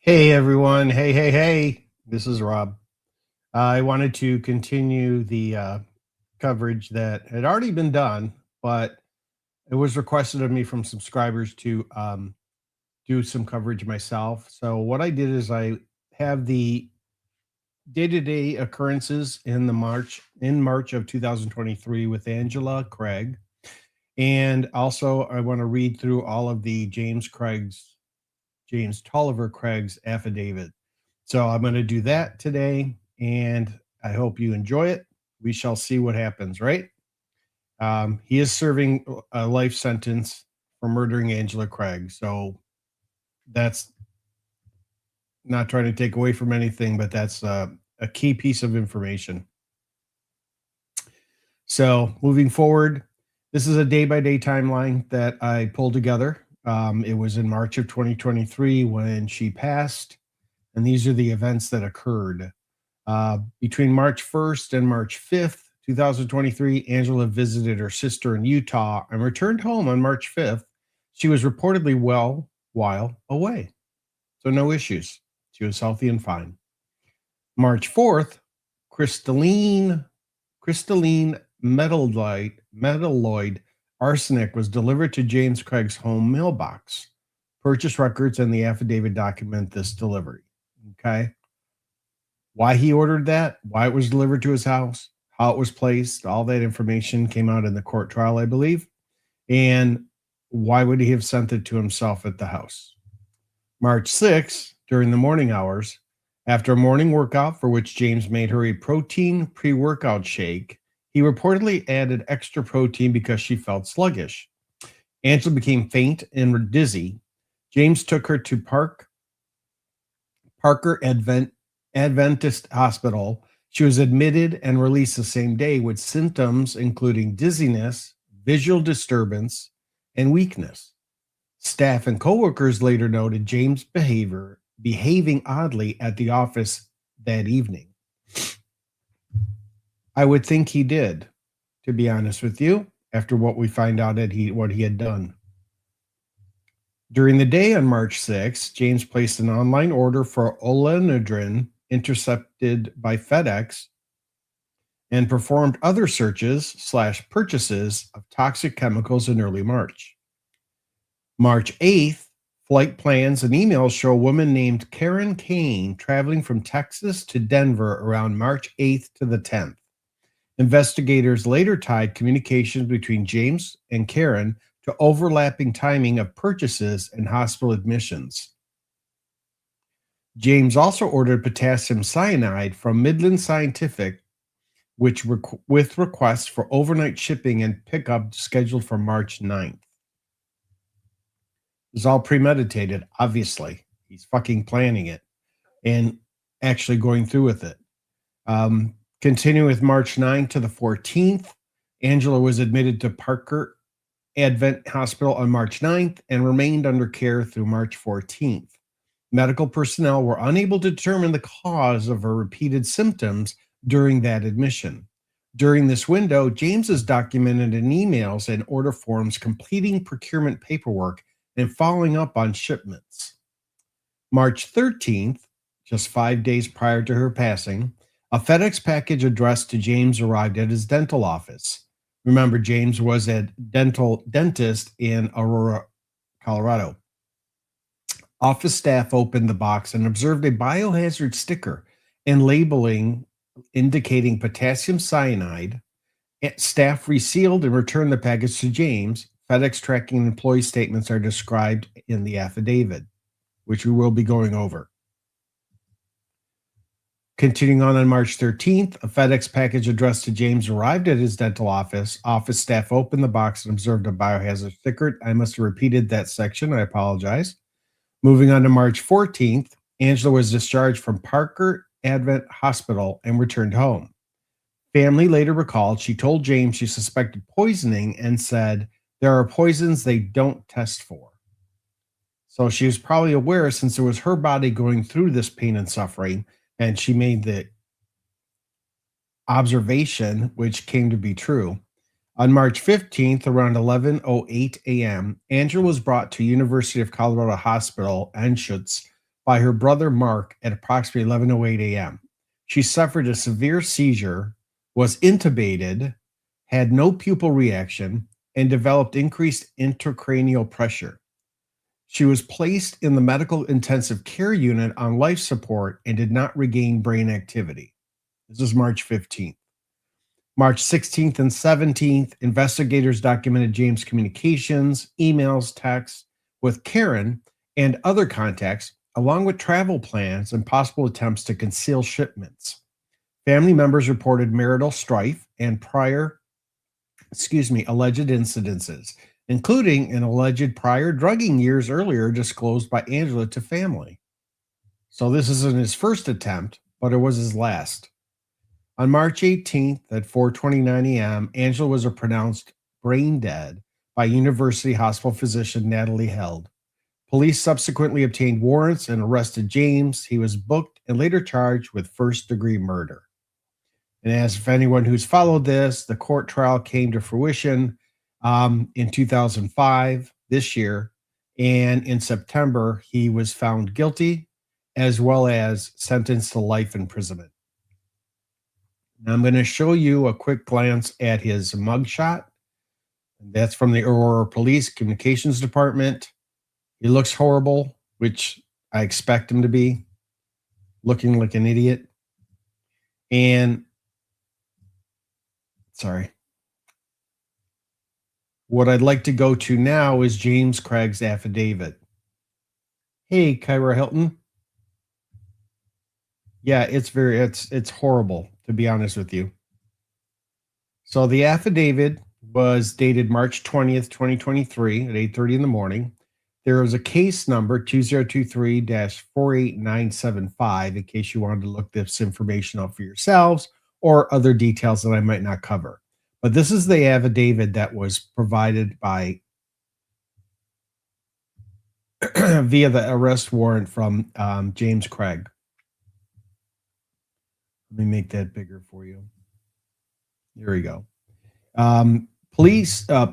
Hey everyone. Hey. This is Rob. I wanted to continue the coverage that had already been done, but it was requested of me from subscribers to do some coverage myself. So what I did is I have the day-to-day occurrences in March of 2023 with Angela Craig. And also I want to read through all of the James Tolliver Craig's affidavit. So I'm going to do that today, and I hope you enjoy it. We shall see what happens, right? He is serving a life sentence for murdering Angela Craig. So that's not trying to take away from anything, but that's a key piece of information. So moving forward, this is a day-by-day timeline that I pulled together. It was in March of 2023 when she passed, and these are the events that occurred. Between March 1st and March 5th, 2023, Angela visited her sister in Utah and returned home on March 5th. She was reportedly well while away, so no issues. She was healthy and fine. March 4th, crystalline metalloid arsenic was delivered to James Craig's home mailbox. Purchase records and the affidavit document this delivery. Okay. Why he ordered that, why it was delivered to his house, how it was placed, all that information came out in the court trial, I believe. And why would he have sent it to himself at the house? March 6th, during the morning hours, after a morning workout for which James made her a protein pre-workout shake, he reportedly added extra protein because she felt sluggish. Angela became faint and dizzy. James took her to Parker Adventist Hospital. She was admitted and released the same day with symptoms including dizziness, visual disturbance, and weakness. Staff and coworkers later noted James' behaving oddly at the office that evening. I would think he did, to be honest with you, after what we find out that what he had done. During the day on March 6th, James placed an online order for Olenodrin intercepted by FedEx and performed other searches/purchases of toxic chemicals in early March. March 8th, flight plans and emails show a woman named Karen Kane traveling from Texas to Denver around March 8th to the 10th. Investigators later tied communications between James and Karen to overlapping timing of purchases and hospital admissions. James also ordered potassium cyanide from Midland Scientific, with requests for overnight shipping and pickup scheduled for March 9th. It's all premeditated, obviously. He's fucking planning it and actually going through with it. Continuing with March 9th to the 14th, Angela was admitted to Parker Advent Hospital on March 9th and remained under care through March 14th. Medical personnel were unable to determine the cause of her repeated symptoms during that admission. During this window, James is documented in emails and order forms completing procurement paperwork and following up on shipments. March 13th, just 5 days prior to her passing, a FedEx package addressed to James arrived at his dental office. Remember, James was a dentist in Aurora, Colorado. Office staff opened the box and observed a biohazard sticker and labeling indicating potassium cyanide. Staff resealed and returned the package to James. FedEx tracking and employee statements are described in the affidavit, which we will be going over. Continuing on March 13th, a FedEx package addressed to James arrived at his dental office. Office staff opened the box and observed a biohazard sticker. I must have repeated that section. I apologize. Moving on to March 14th, Angela was discharged from Parker Advent Hospital and returned home. Family later recalled she told James she suspected poisoning and said, "There are poisons they don't test for." So she was probably aware, since it was her body going through this pain and suffering, and she made the observation, which came to be true. On March 15th, around 11:08 a.m., Angela was brought to University of Colorado Hospital, Anschutz, by her brother Mark at approximately 11:08 a.m. She suffered a severe seizure, was intubated, had no pupil reaction, and developed increased intracranial pressure. She was placed in the medical intensive care unit on life support and did not regain brain activity. This is March 15th. March 16th and 17th, investigators documented James' communications, emails, texts with Karen and other contacts, along with travel plans and possible attempts to conceal shipments. Family members reported marital strife and alleged incidences, including an alleged prior drugging years earlier disclosed by Angela to family. So this isn't his first attempt, but it was his last. On March 18th at 4:29 a.m., Angela was pronounced brain dead by University Hospital physician Natalie Held. Police subsequently obtained warrants and arrested James. He was booked and later charged with first-degree murder. And as for anyone who's followed this, the court trial came to fruition in 2005, this year, and in September, he was found guilty as well as sentenced to life imprisonment. Now I'm going to show you a quick glance at his mugshot. That's from the Aurora Police Communications Department. He looks horrible, which I expect him to be, looking like an idiot. And sorry. What I'd like to go to now is James Craig's affidavit. Hey, Kyra Hilton. Yeah, it's horrible, to be honest with you. So the affidavit was dated March 20th, 2023 at 8:30 in the morning. There was a case number 2023-48975 in case you wanted to look this information up for yourselves or other details that I might not cover. But this is the affidavit that was provided by via the arrest warrant from James Craig. Let me make that bigger for you. Here we go.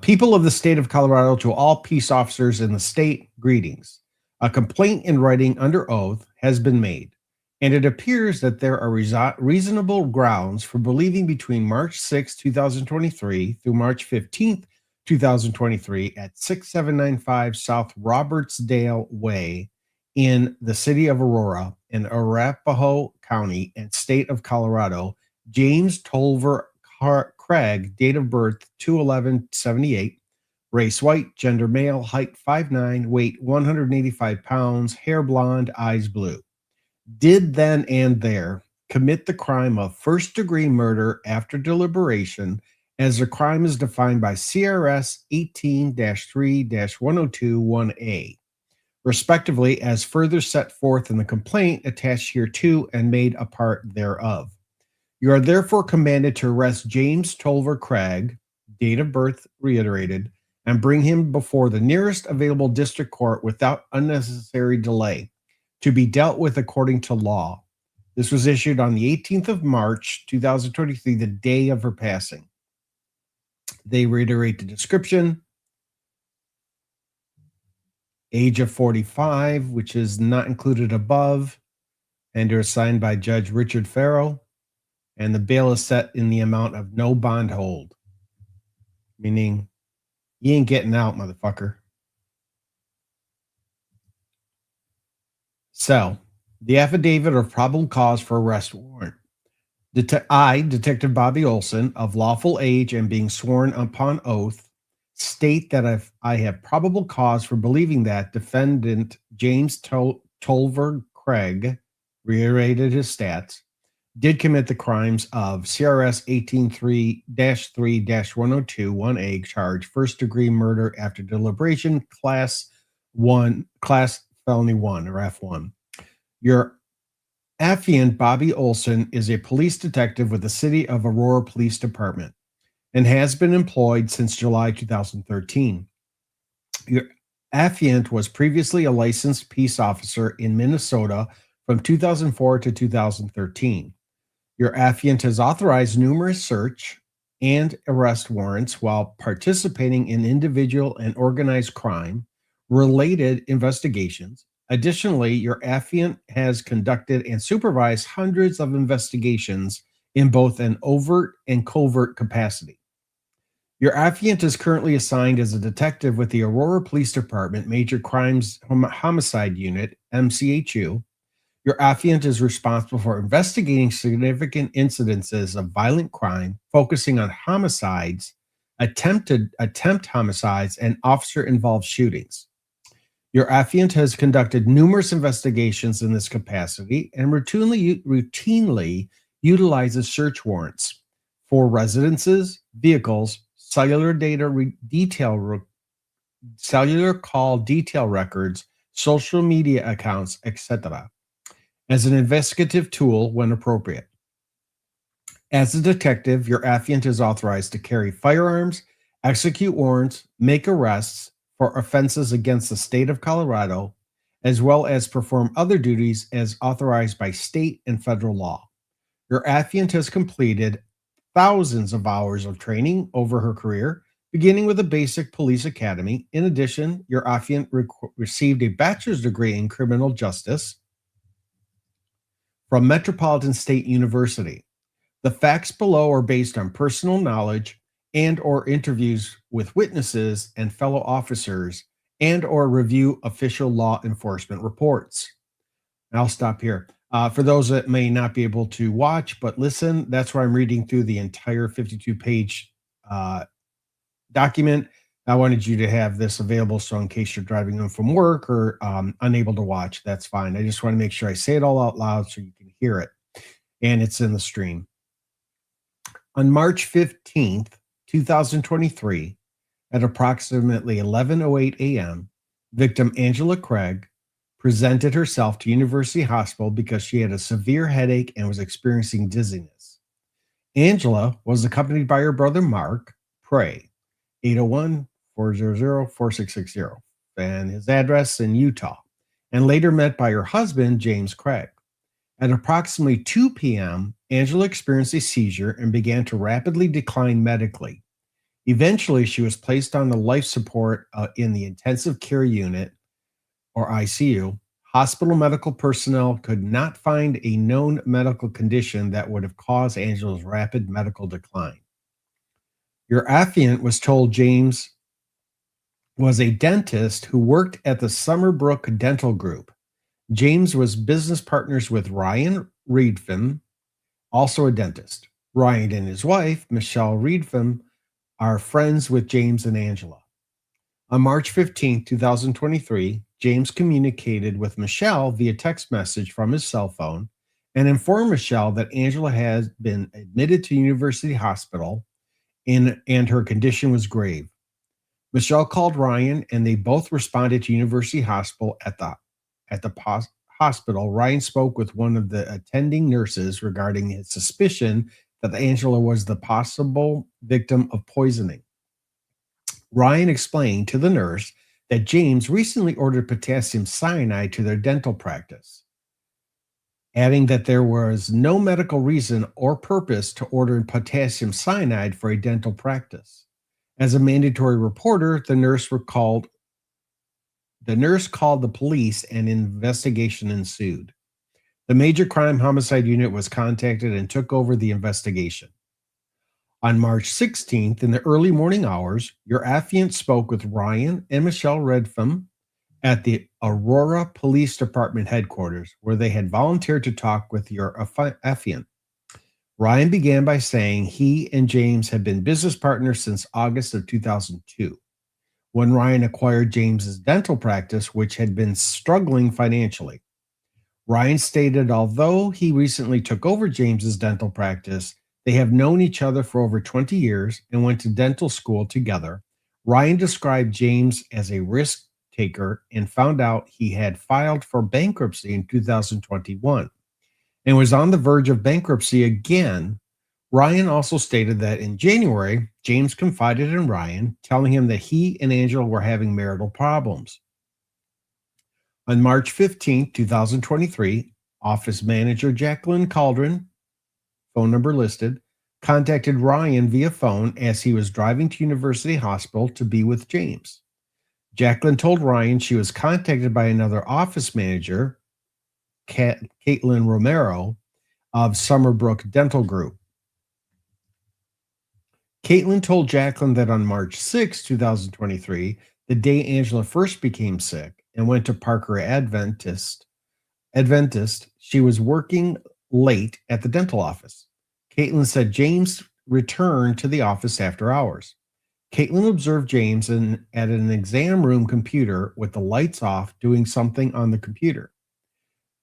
People of the state of Colorado, to all peace officers in the state, greetings. A complaint in writing under oath has been made, and it appears that there are reasonable grounds for believing between March 6, 2023 through March 15th, 2023 at 6795 South Robertsdale Way in the city of Aurora in Arapahoe County and state of Colorado, James Tolver Craig, date of birth 2/11/78, race white, gender male, height 5'9", weight 185 pounds, hair blonde, eyes blue, did then and there commit the crime of first-degree murder after deliberation, as the crime is defined by CRS 18-3-1021A, respectively, as further set forth in the complaint attached hereto and made a part thereof. You are therefore commanded to arrest James Tolver Craig, date of birth reiterated, and bring him before the nearest available district court without unnecessary delay, to be dealt with according to law. This was issued on the 18th of March, 2023, the day of her passing. They reiterate the description. Age of 45, which is not included above, and are signed by Judge Richard Farrow. And the bail is set in the amount of no bond hold, meaning you ain't getting out, motherfucker. So, the affidavit of probable cause for arrest warrant. Detective Bobby Olson, of lawful age and being sworn upon oath, state that I have probable cause for believing that defendant James Tolver Craig, reiterated his stats, did commit the crimes of CRS 18-3-1021A charge, first-degree murder after deliberation, class felony 1 or F1. Your affiant, Bobby Olson, is a police detective with the City of Aurora Police Department and has been employed since July 2013. Your affiant was previously a licensed peace officer in Minnesota from 2004 to 2013. Your affiant has authorized numerous search and arrest warrants while participating in individual and organized crime related investigations Additionally, your affiant has conducted and supervised hundreds of investigations in both an overt and covert capacity. Your affiant is currently assigned as a detective with the Aurora Police Department Major Crimes Homicide Unit, MCHU. Your affiant is responsible for investigating significant incidences of violent crime, focusing on homicides, attempt homicides, and officer-involved shootings. Your affiant has conducted numerous investigations in this capacity and routinely utilizes search warrants for residences, vehicles, cellular cellular call detail records, social media accounts, etc., as an investigative tool when appropriate. As a detective, your affiant is authorized to carry firearms, execute warrants, make arrests for offenses against the state of Colorado, as well as perform other duties as authorized by state and federal law. Your affiant has completed thousands of hours of training over her career, beginning with a basic police academy. In addition, your affiant received a bachelor's degree in criminal justice from Metropolitan State University. The facts below are based on personal knowledge and or interviews with witnesses and fellow officers and or review official law enforcement reports. I'll stop here. For those that may not be able to watch but listen, that's why I'm reading through the entire 52-page document. I wanted you to have this available, so in case you're driving home from work or unable to watch, that's fine. I just want to make sure I say it all out loud so you can hear it, and it's in the stream. On March 15th, 2023, at approximately 11:08 a.m., victim Angela Craig presented herself to University Hospital because she had a severe headache and was experiencing dizziness. Angela was accompanied by her brother Mark Prey, 801-400-4660, and his address in Utah, and later met by her husband, James Craig. At approximately 2 p.m., Angela experienced a seizure and began to rapidly decline medically. Eventually, she was placed on the life support in the intensive care unit, or ICU. Hospital medical personnel could not find a known medical condition that would have caused Angela's rapid medical decline. Your affiant was told James was a dentist who worked at the Summerbrook Dental Group. James was business partners with Ryan Reedfam, also a dentist. Ryan and his wife, Michelle Reedfam, are friends with James and Angela. On March 15, 2023, James communicated with Michelle via text message from his cell phone and informed Michelle that Angela has been admitted to University Hospital and her condition was grave. Michelle called Ryan and they both responded to University Hospital. At the hospital, Ryan spoke with one of the attending nurses regarding his suspicion that Angela was the possible victim of poisoning. Ryan explained to the nurse that James recently ordered potassium cyanide to their dental practice, adding that there was no medical reason or purpose to order potassium cyanide for a dental practice. As a mandatory reporter, the nurse called the police and an investigation ensued. The Major Crime Homicide Unit was contacted and took over the investigation. On March 16th, in the early morning hours, your affiant spoke with Ryan and Michelle Redfam at the Aurora Police Department headquarters, where they had volunteered to talk with your affiant. Ryan began by saying he and James had been business partners since August of 2002, when Ryan acquired James's dental practice, which had been struggling financially. Ryan stated although he recently took over James's dental practice, they have known each other for over 20 years and went to dental school together. Ryan described James as a risk taker and found out he had filed for bankruptcy in 2021 and was on the verge of bankruptcy again. Ryan also stated that in January, James confided in Ryan, telling him that he and Angela were having marital problems. On March 15, 2023, office manager Jacqueline Caldron, phone number listed, contacted Ryan via phone as he was driving to University Hospital to be with James. Jacqueline told Ryan she was contacted by another office manager, Caitlin Romero, of Summerbrook Dental Group. Caitlin told Jacqueline that on March 6, 2023, the day Angela first became sick and went to Parker Adventist, she was working late at the dental office. Caitlin said James returned to the office after hours. Caitlin observed James at an exam room computer with the lights off doing something on the computer.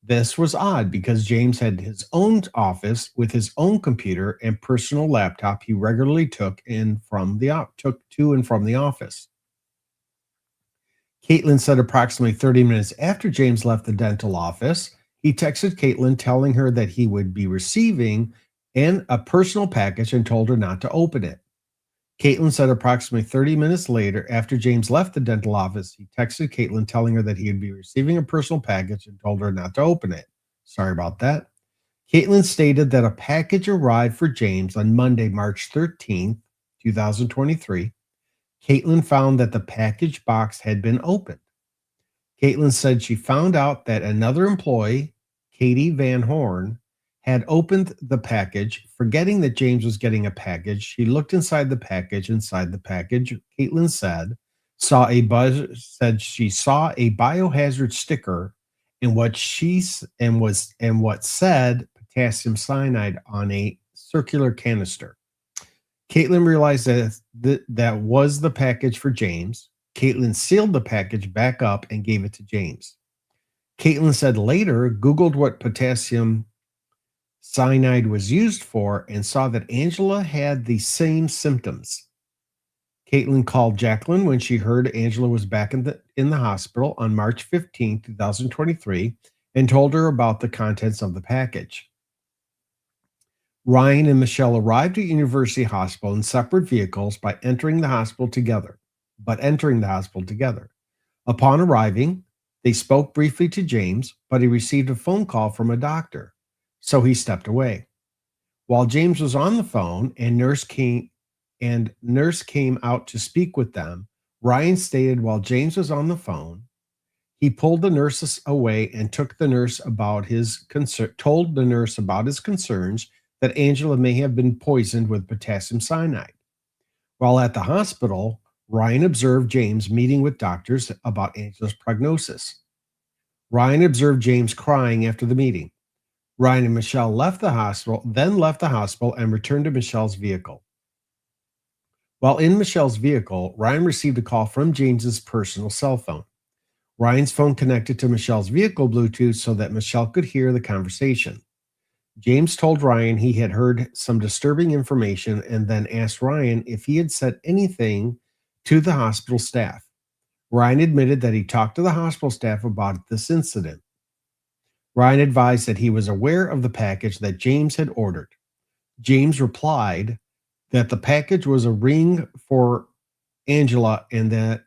This was odd because James had his own office with his own computer and personal laptop he regularly took to and from the office. Caitlin said approximately 30 minutes after James left the dental office, he texted Caitlin telling her that he would be receiving a personal package and told her not to open it. Caitlin said approximately 30 minutes later, after James left the dental office, he texted Caitlin telling her that he would be receiving a personal package and told her not to open it. Sorry about that. Caitlin stated that a package arrived for James on Monday, March 13th, 2023. Caitlin found that the package box had been opened. Caitlin said she found out that another employee, Katie Van Horn, had opened the package, forgetting that James was getting a package. She looked inside the package. Inside the package, Caitlin said, she saw a biohazard sticker and what said potassium cyanide on a circular canister. Caitlin realized that was the package for James. Caitlin sealed the package back up and gave it to James. Caitlin said later, Googled what potassium cyanide was used for and saw that Angela had the same symptoms. Caitlin called Jacqueline when she heard Angela was back in the hospital on March 15, 2023, and told her about the contents of the package. Ryan and Michelle arrived at University Hospital in separate vehicles by entering the hospital together. Upon arriving, they spoke briefly to James, but he received a phone call from a doctor, so he stepped away. While James was on the phone and nurse came out to speak with them, Ryan stated while James was on the phone, he pulled the nurses away and told the nurse about his concerns that Angela may have been poisoned with potassium cyanide. While at the hospital, Ryan observed James meeting with doctors about Angela's prognosis. Ryan observed James crying after the meeting. Ryan and Michelle left the hospital and returned to Michelle's vehicle. While in Michelle's vehicle, Ryan received a call from James's personal cell phone. Ryan's phone connected to Michelle's vehicle Bluetooth so that Michelle could hear the conversation. James told Ryan he had heard some disturbing information and then asked Ryan if he had said anything to the hospital staff. Ryan admitted that he talked to the hospital staff about this incident. Ryan advised that he was aware of the package that James had ordered. James replied that the package was a ring for Angela and that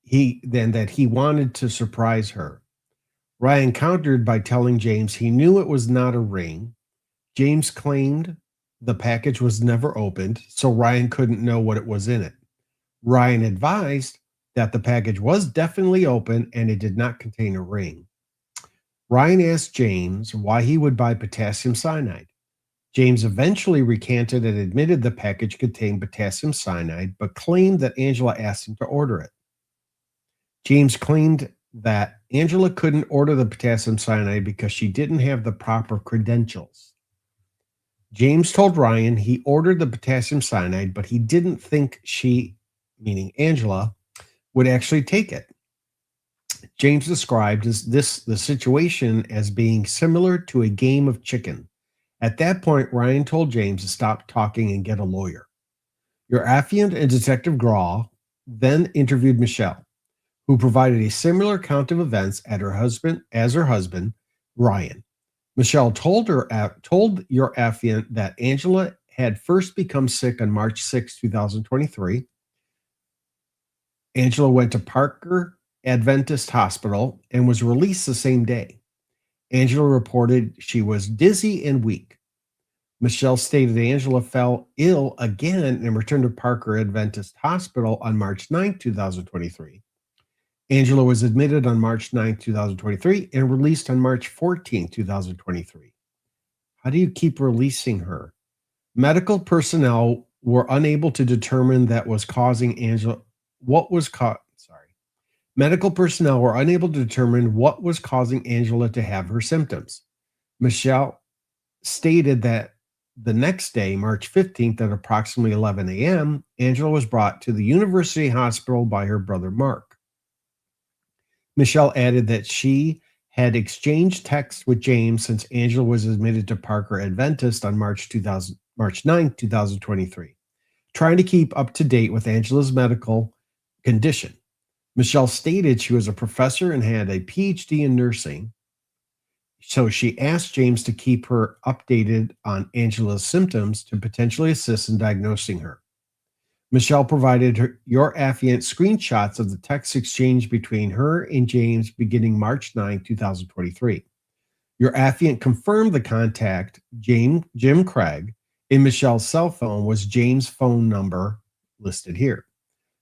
he wanted to surprise her. Ryan countered by telling James he knew it was not a ring. James claimed the package was never opened, so Ryan couldn't know what it was in it. Ryan advised that the package was definitely open and it did not contain a ring. Ryan asked James why he would buy potassium cyanide. James eventually recanted and admitted the package contained potassium cyanide, but claimed that Angela asked him to order it. James claimed that Angela couldn't order the potassium cyanide because she didn't have the proper credentials. James told Ryan he ordered the potassium cyanide, but he didn't think she, meaning Angela, would actually take it. James described the situation as being similar to a game of chicken. At that point, Ryan told James to stop talking and get a lawyer. Your affiant and Detective Graw then interviewed Michelle, who provided a similar account of events as her husband, Ryan. Michelle told your affiant that Angela had first become sick on March 6, 2023. Angela went to Parker Adventist Hospital and was released the same day. Angela reported she was dizzy and weak. Michelle stated Angela fell ill again and returned to Parker Adventist Hospital on March 9, 2023. Angela was admitted on March 9, 2023 and released on March 14, 2023. How do you keep releasing her? Medical personnel were unable to determine Medical personnel were unable to determine what was causing Angela to have her symptoms. Michelle stated that the next day, March 15th, at approximately 11 a.m., Angela was brought to the University Hospital by her brother Mark. Michelle added that she had exchanged texts with James since Angela was admitted to Parker Adventist on March 9, 2023, trying to keep up to date with Angela's medical condition. Michelle stated she was a professor and had a PhD in nursing, so she asked James to keep her updated on Angela's symptoms to potentially assist in diagnosing her. Michelle provided your affiant screenshots of the text exchange between her and James beginning March 9, 2023. Your affiant confirmed the contact, Jim Craig, in Michelle's cell phone was James' phone number listed here.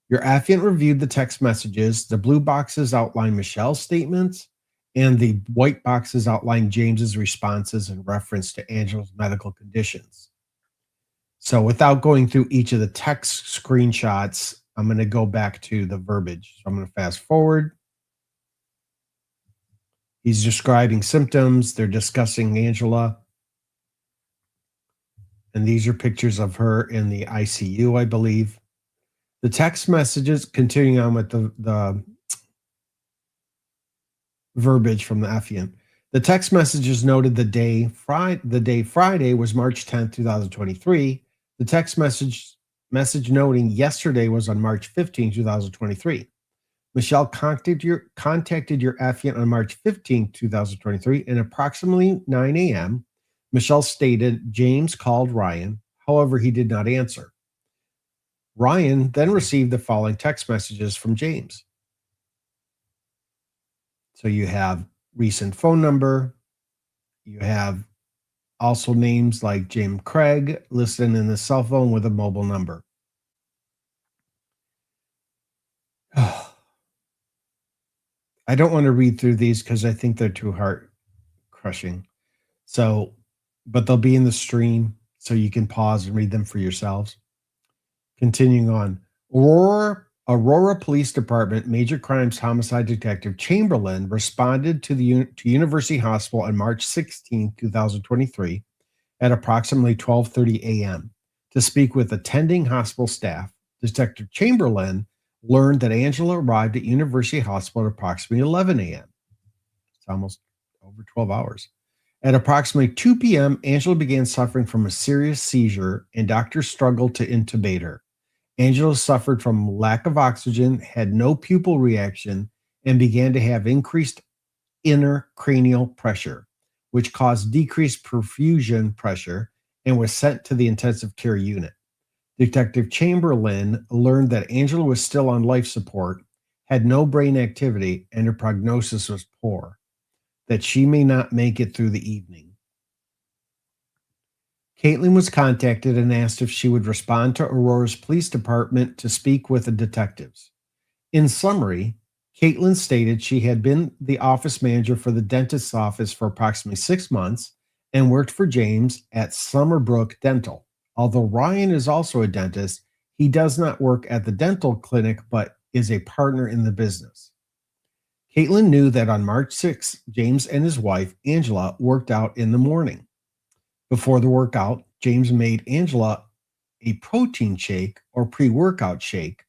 Your affiant reviewed the text messages. The blue boxes outline Michelle's statements, and the white boxes outline James's responses in reference to Angela's medical conditions. So without going through each of the text screenshots, I'm going to go back to the verbiage. So I'm going to fast forward. He's describing symptoms. They're discussing Angela. And these are pictures of her in the ICU, I believe. The text messages, continuing on with the verbiage from the affiant. The text messages noted the day Friday was March 10th, 2023. The text message noting yesterday was on March 15, 2023. Michelle contacted your affiant on March 15, 2023, and approximately 9 a.m., Michelle stated James called Ryan. However, he did not answer. Ryan then received the following text messages from James. So you have recent phone number. You have also names like Jim Craig listed in the cell phone with a mobile number. I don't want to read through these because I think they're too heart crushing. So, but they'll be in the stream so you can pause and read them for yourselves. Continuing on, Aurora Police Department Major Crimes Homicide Detective Chamberlain responded to University Hospital on March 16, 2023 at approximately 12:30 a.m. to speak with attending hospital staff. Detective Chamberlain learned that Angela arrived at University Hospital at approximately 11 a.m. It's almost over 12 hours. At approximately 2 p.m., Angela began suffering from a serious seizure, and doctors struggled to intubate her. Angela suffered from lack of oxygen, had no pupil reaction, and began to have increased intracranial pressure, which caused decreased perfusion pressure and was sent to the intensive care unit. Detective Chamberlain learned that Angela was still on life support, had no brain activity, and her prognosis was poor, that she may not make it through the evening. Caitlin was contacted and asked if she would respond to Aurora's police department to speak with the detectives. In summary, Caitlin stated she had been the office manager for the dentist's office for approximately 6 months and worked for James at Summerbrook Dental. Although Ryan is also a dentist, he does not work at the dental clinic but is a partner in the business. Caitlin knew that on March 6, James and his wife, Angela, worked out in the morning. Before the workout, James made Angela a protein shake or pre-workout shake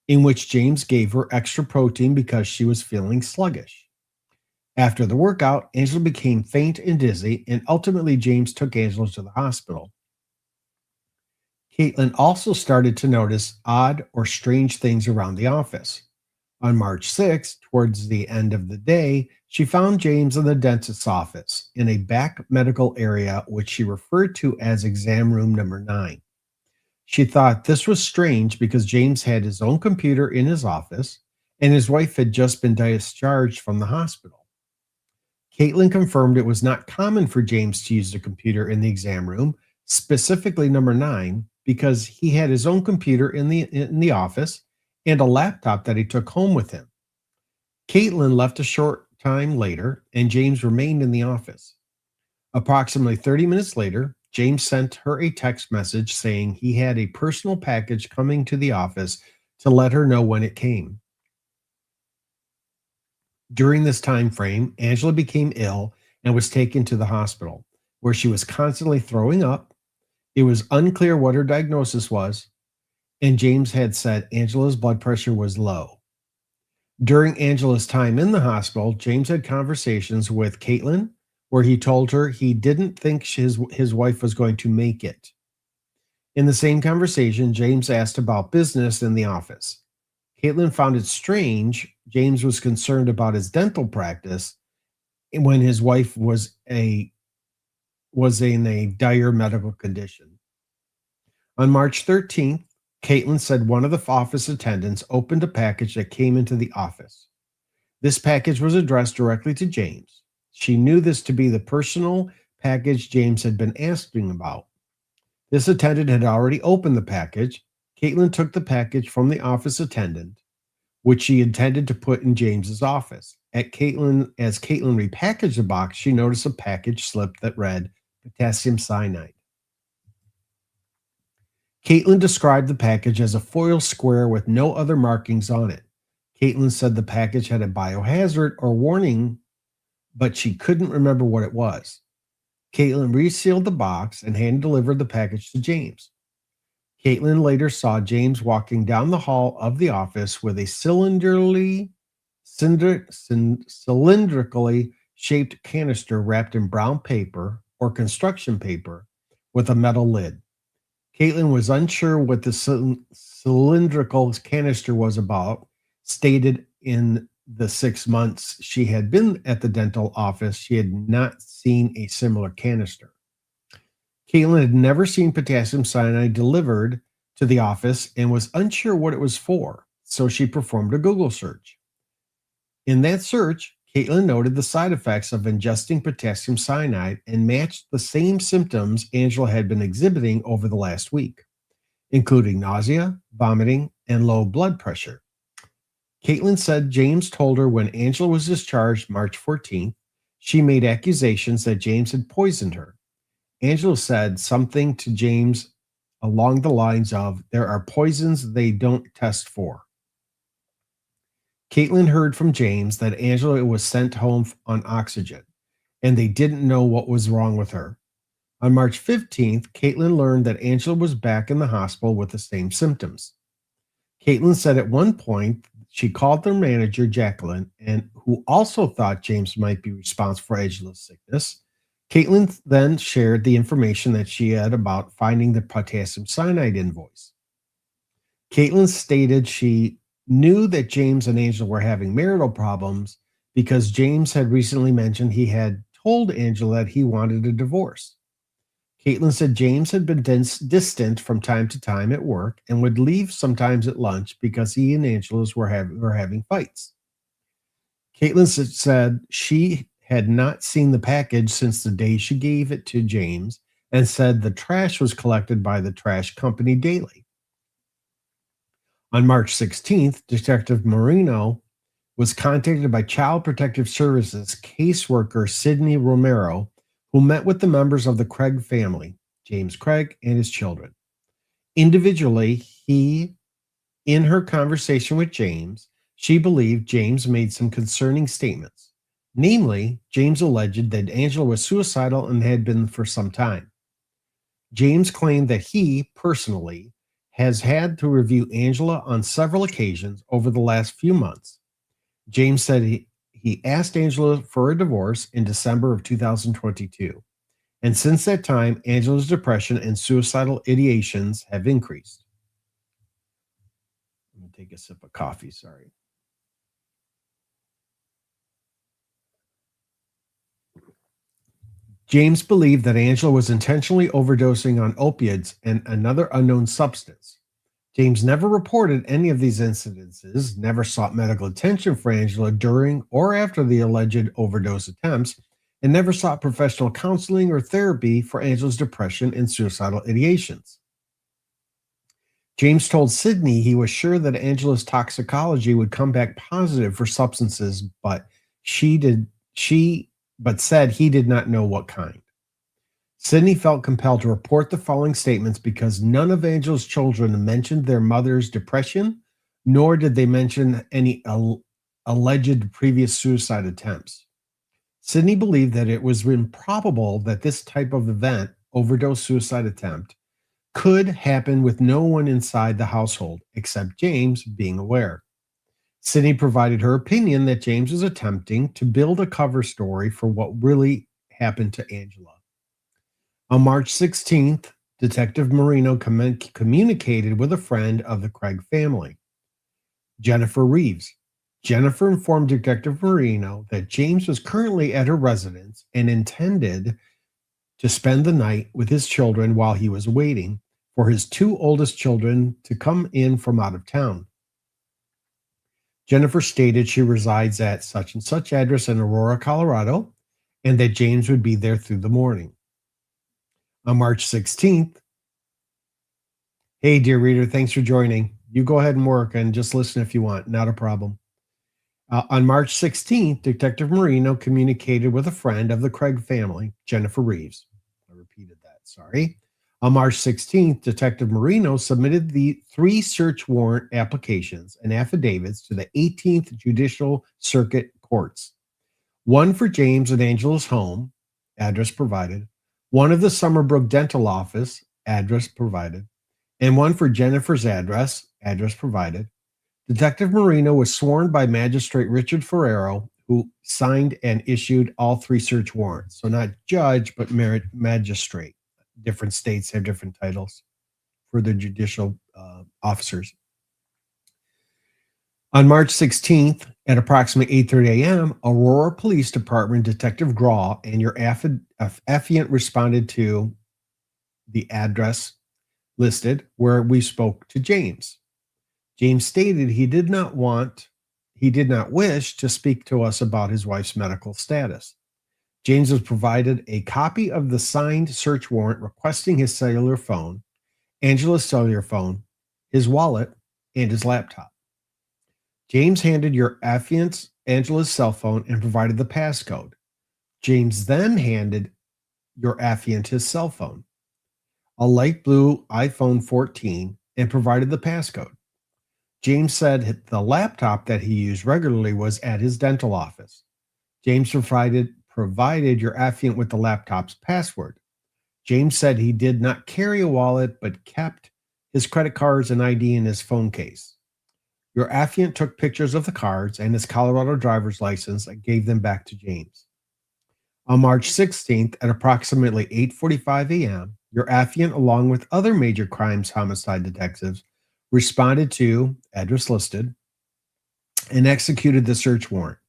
in which James gave her extra protein because she was feeling sluggish. After the workout, Angela became faint and dizzy, and ultimately James took Angela to the hospital. Caitlin also started to notice odd or strange things around the office. On March 6th, towards the end of the day, she found James in the dentist's office in a back medical area, which she referred to as exam room number 9. She thought this was strange because James had his own computer in his office and his wife had just been discharged from the hospital. Caitlin confirmed it was not common for James to use the computer in the exam room specifically number 9, because he had his own computer in the office and a laptop that he took home with him. Caitlin left a short time later, and James remained in the office. Approximately 30 minutes later, James sent her a text message saying he had a personal package coming to the office to let her know when it came. During this time frame, Angela became ill and was taken to the hospital, where she was constantly throwing up. It was unclear what her diagnosis was, and James had said Angela's blood pressure was low. During Angela's time in the hospital, James had conversations with Caitlin where he told her he didn't think his wife was going to make it. In the same conversation, James asked about business in the office. Caitlin found it strange James was concerned about his dental practice when his wife was in a dire medical condition. On March 13th, Caitlin said one of the office attendants opened a package that came into the office. This package was addressed directly to James. She knew this to be the personal package James had been asking about. This attendant had already opened the package. Caitlin took the package from the office attendant, which she intended to put in James's office. As Caitlin repackaged the box, she noticed a package slip that read potassium cyanide. Caitlin described the package as a foil square with no other markings on it. Caitlin said the package had a biohazard or warning, but she couldn't remember what it was. Caitlin resealed the box and hand-delivered the package to James. Caitlin later saw James walking down the hall of the office with a cylindrically shaped canister wrapped in brown paper or construction paper with a metal lid. Caitlin was unsure what the cylindrical canister was about, stated in the 6 months she had been at the dental office, she had not seen a similar canister. Caitlin had never seen potassium cyanide delivered to the office and was unsure what it was for, so she performed a Google search. In that search, Caitlin noted the side effects of ingesting potassium cyanide and matched the same symptoms Angela had been exhibiting over the last week, including nausea, vomiting, and low blood pressure. Caitlin said James told her when Angela was discharged March 14th, she made accusations that James had poisoned her. Angela said something to James along the lines of, "There are poisons they don't test for." Caitlin heard from James that Angela was sent home on oxygen, and they didn't know what was wrong with her. On March 15th, Caitlin learned that Angela was back in the hospital with the same symptoms. Caitlin said at one point she called their manager, Jacqueline, and who also thought James might be responsible for Angela's sickness. Caitlin then shared the information that she had about finding the potassium cyanide invoice. Caitlin stated she knew that James and Angela were having marital problems because James had recently mentioned he had told Angela that he wanted a divorce. Caitlin said James had been distant from time to time at work and would leave sometimes at lunch because he and Angela were having fights. Caitlin said she had not seen the package since the day she gave it to James and said the trash was collected by the trash company daily. On March 16th, Detective Marino was contacted by Child Protective Services caseworker Sydney Romero, who met with the members of the Craig family, James Craig and his children. Individually, in her conversation with James, she believed James made some concerning statements. Namely, James alleged that Angela was suicidal and had been for some time. James claimed that he, personally, has had to review Angela on several occasions over the last few months. James said he asked Angela for a divorce in December of 2022. And since that time, Angela's depression and suicidal ideations have increased. Let me take a sip of coffee, sorry. James believed that Angela was intentionally overdosing on opiates and another unknown substance. James never reported any of these incidences, never sought medical attention for Angela during or after the alleged overdose attempts, and never sought professional counseling or therapy for Angela's depression and suicidal ideations. James told Sydney he was sure that Angela's toxicology would come back positive for substances, but said he did not know what kind. Sydney felt compelled to report the following statements because none of Angela's children mentioned their mother's depression, nor did they mention any alleged previous suicide attempts. Sydney believed that it was improbable that this type of event, overdose suicide attempt, could happen with no one inside the household except James being aware. Sydney provided her opinion that James was attempting to build a cover story for what really happened to Angela. On March 16th, Detective Marino communicated with a friend of the Craig family, Jennifer Reeves. Jennifer informed Detective Marino that James was currently at her residence and intended to spend the night with his children while he was waiting for his two oldest children to come in from out of town. Jennifer stated she resides at such and such address in Aurora, Colorado, and that James would be there through the morning. On March 16th, hey, dear reader, thanks for joining. You go ahead and work and just listen if you want, not a problem. On March 16th, Detective Marino communicated with a friend of the Craig family, Jennifer Reeves. I repeated that, sorry. On March 16th, Detective Marino submitted the 3 search warrant applications and affidavits to the 18th Judicial Circuit Courts. One for James and Angela's home, address provided. One of the Summerbrook Dental Office, address provided. And one for Jennifer's address provided. Detective Marino was sworn by Magistrate Richard Ferrero, who signed and issued all 3 search warrants. So not judge, but magistrate. Different states have different titles for the judicial officers. On March 16th, at approximately 8:30 a.m., Aurora Police Department Detective Graw and your affiant responded to the address listed where we spoke to James. James stated he did not wish to speak to us about his wife's medical status. James was provided a copy of the signed search warrant requesting his cellular phone, Angela's cellular phone, his wallet, and his laptop. James handed your affiant Angela's cell phone and provided the passcode. James then handed your affiant his cell phone, a light blue iPhone 14, and provided the passcode. James said the laptop that he used regularly was at his dental office. James provided your affiant with the laptop's password. James said he did not carry a wallet but kept his credit cards and ID in his phone case. Your affiant took pictures of the cards and his Colorado driver's license and gave them back to James. On March 16th at approximately 8:45 a.m., your affiant, along with other major crimes homicide detectives, responded to address listed and executed the search warrant.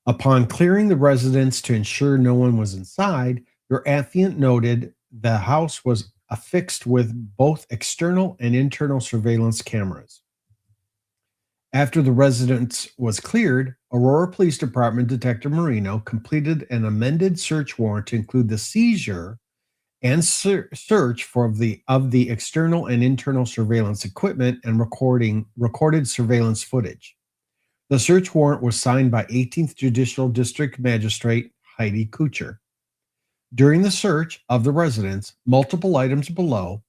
Upon clearing the residence to ensure no one was inside, your affiant noted the house was affixed with both external and internal surveillance cameras. After the residence was cleared, Aurora Police Department Detective Marino completed an amended search warrant to include the seizure and search of the external and internal surveillance equipment and recorded surveillance footage. The search warrant was signed by 18th Judicial District Magistrate Heidi Kucher. During the search of the residence, multiple items believed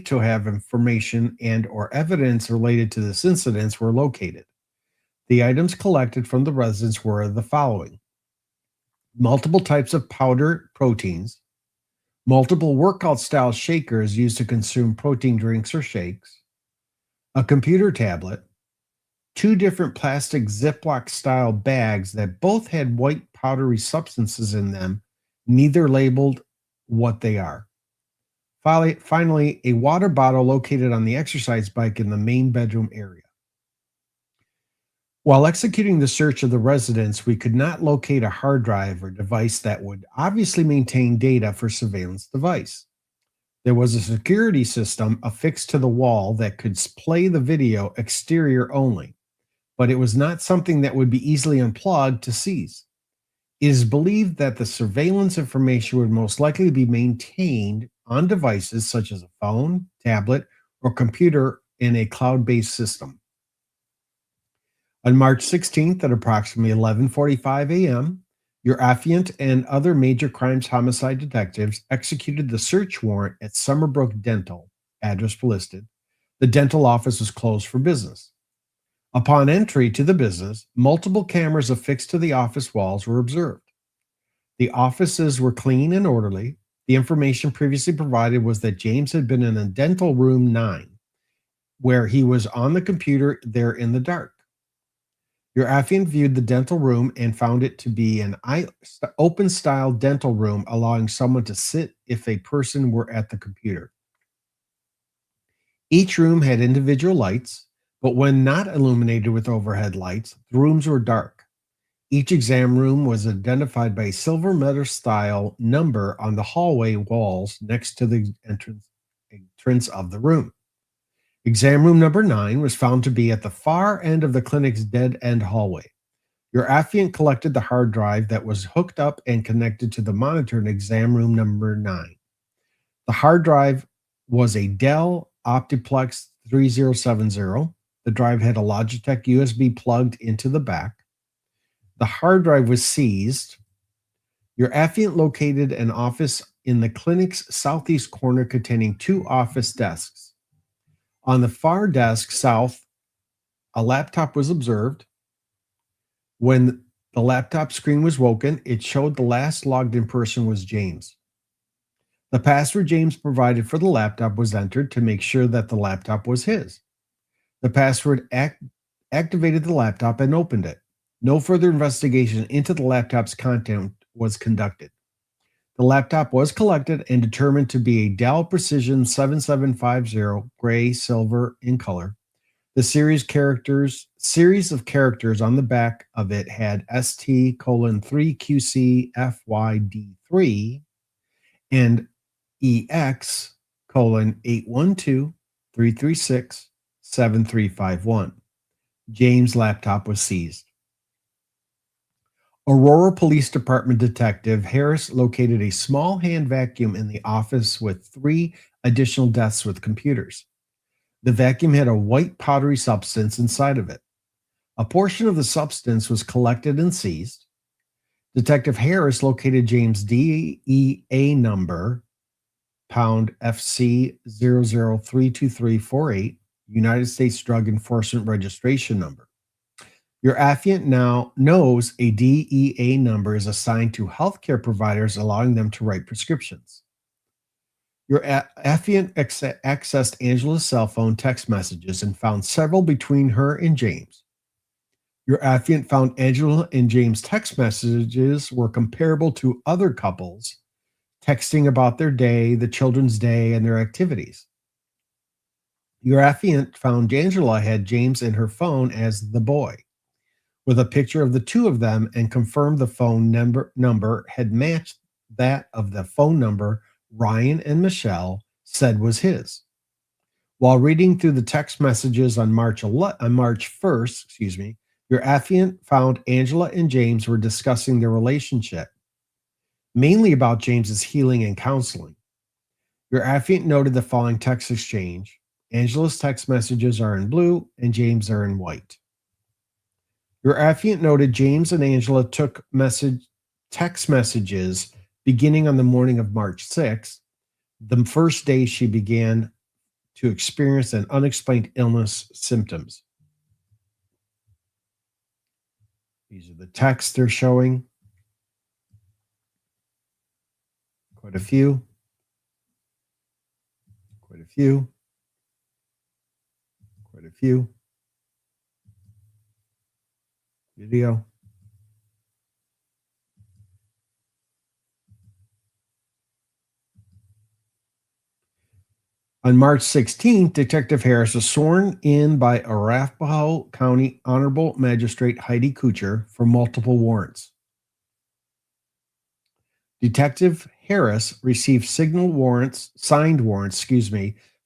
to have information and or evidence related to this incident were located. The items collected from the residence were the following: multiple types of powder proteins, multiple workout-style shakers used to consume protein drinks or shakes, a computer tablet, 2 different plastic Ziploc-style bags that both had white powdery substances in them, neither labeled what they are. Finally, a water bottle located on the exercise bike in the main bedroom area. While executing the search of the residence, we could not locate a hard drive or device that would obviously maintain data for surveillance device. There was a security system affixed to the wall that could play the video exterior only, but it was not something that would be easily unplugged to seize. It is believed that the surveillance information would most likely be maintained on devices such as a phone, tablet, or computer in a cloud-based system. On March 16th at approximately 11:45 a.m., your affiant and other major crimes homicide detectives executed the search warrant at Summerbrook Dental, address listed. The dental office was closed for business. Upon entry to the business, multiple cameras affixed to the office walls were observed. The offices were clean and orderly. The information previously provided was that James had been in a dental room 9, where he was on the computer there in the dark. Your affiant viewed the dental room and found it to be an open style dental room, allowing someone to sit if a person were at the computer. Each room had individual lights, but when not illuminated with overhead lights, the rooms were dark. Each exam room was identified by a silver metal style number on the hallway walls next to the entrance of the room. Exam room number 9 was found to be at the far end of the clinic's dead end hallway. Your affiant collected the hard drive that was hooked up and connected to the monitor in exam room number 9. The hard drive was a Dell Optiplex 3070. The drive had a Logitech USB plugged into the back. The hard drive was seized. Your affiant located an office in the clinic's southeast corner containing 2 office desks. On the far desk south, a laptop was observed. When the laptop screen was woken, it showed the last logged in person was James. The password James provided for the laptop was entered to make sure that the laptop was his. The password activated the laptop and opened it. No further investigation into the laptop's content was conducted. The laptop was collected and determined to be a Dell Precision 7750 gray silver in color. The series of characters on the back of it had ST:3QCFYD3 and EX:812-336-7351. James' laptop was seized. Aurora Police Department Detective Harris located a small hand vacuum in the office with 3 additional desks with computers. The vacuum had a white powdery substance inside of it. A portion of the substance was collected and seized. Detective Harris located James' DEA number, pound FC 0032348, United States Drug Enforcement Registration number. Your affiant now knows a DEA number is assigned to healthcare providers, allowing them to write prescriptions. Your affiant accessed Angela's cell phone text messages and found several between her and James. Your affiant found Angela and James' text messages were comparable to other couples texting about their day, the children's day, and their activities. Your affiant found Angela had James in her phone as the boy, with a picture of the 2 of them, and confirmed the phone number had matched that of the phone number Ryan and Michelle said was his. While reading through the text messages on March 1st, your affiant found Angela and James were discussing their relationship, mainly about James's healing and counseling. Your affiant noted the following text exchange. Angela's text messages are in blue and James are in white. Your affiant noted James and Angela took text messages beginning on the morning of March 6th, the first day she began to experience an unexplained illness symptoms. These are the texts they're showing. Quite a few. Quite a few. Quite a few. Video. On March 16th, Detective Harris was sworn in by Arapahoe County Honorable Magistrate Heidi Kuchar for multiple warrants. Detective Harris received signed warrants,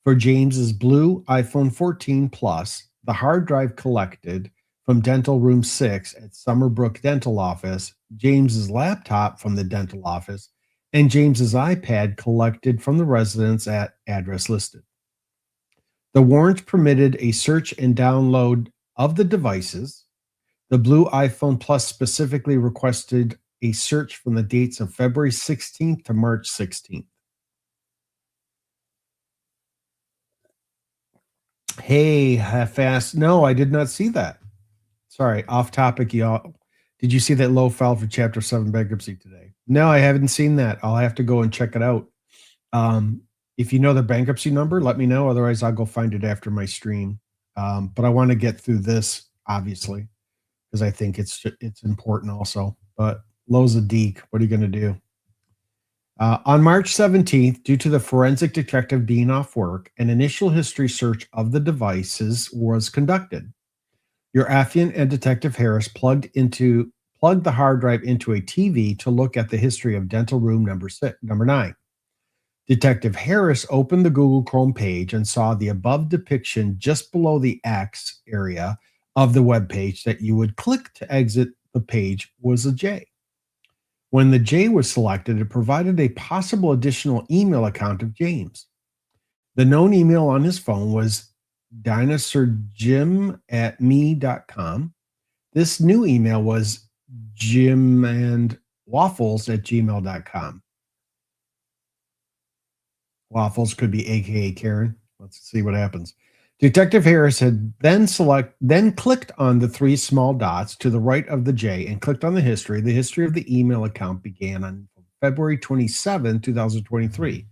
for James's blue iPhone 14 Plus, the hard drive collected from Dental Room 6 at Summerbrook Dental Office, James's laptop from the dental office, and James's iPad collected from the residence at address listed. The warrant permitted a search and download of the devices. The blue iPhone Plus specifically requested a search from the dates of February 16th to March 16th. Hey, half-assed. No, I did not see that. Sorry, off topic, y'all. Did you see that low file for Chapter 7 bankruptcy today? No, I haven't seen that. I'll have to go and check it out. If you know the bankruptcy number, let me know. Otherwise, I'll go find it after my stream. But I want to get through this, obviously, because I think it's important also. But low's a deek. What are you going to do? On March 17th, due to the forensic detective being off work, an initial history search of the devices was conducted. Your affiant and Detective Harris plugged the hard drive into a TV to look at the history of dental room number 9. Detective Harris opened the Google Chrome page and saw the above depiction just below the X area of the web page that you would click to exit the page was a J. When the J was selected, it provided a possible additional email account of James. The known email on his phone was dinosaurjim@me.com. This new email was jimandwaffles@gmail.com. Waffles could be AKA Karen. Let's see what happens. Detective Harris had then clicked on the 3 small dots to the right of the J and clicked on the history. The history of the email account began on February 27, 2023.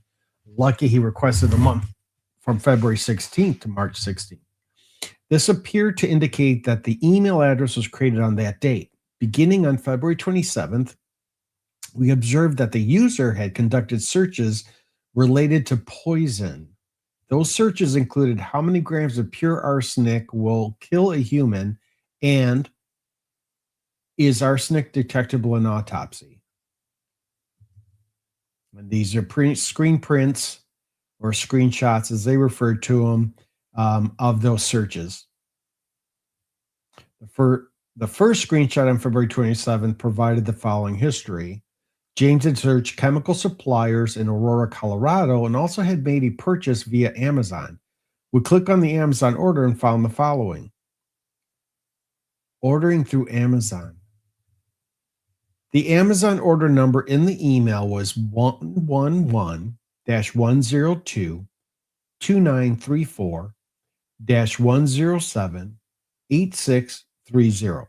Lucky he requested a month from February 16th to March 16th. This appeared to indicate that the email address was created on that date. Beginning on February 27th, we observed that the user had conducted searches related to poison. Those searches included how many grams of pure arsenic will kill a human and is arsenic detectable in autopsy. And these are screen prints or screenshots, as they referred to them, of those searches. The first screenshot on February 27th provided the following history. James had searched chemical suppliers in Aurora, Colorado, and also had made a purchase via Amazon. We clicked on the Amazon order and found the following. Ordering through Amazon. The Amazon order number in the email was 111-102-2934-107-8630.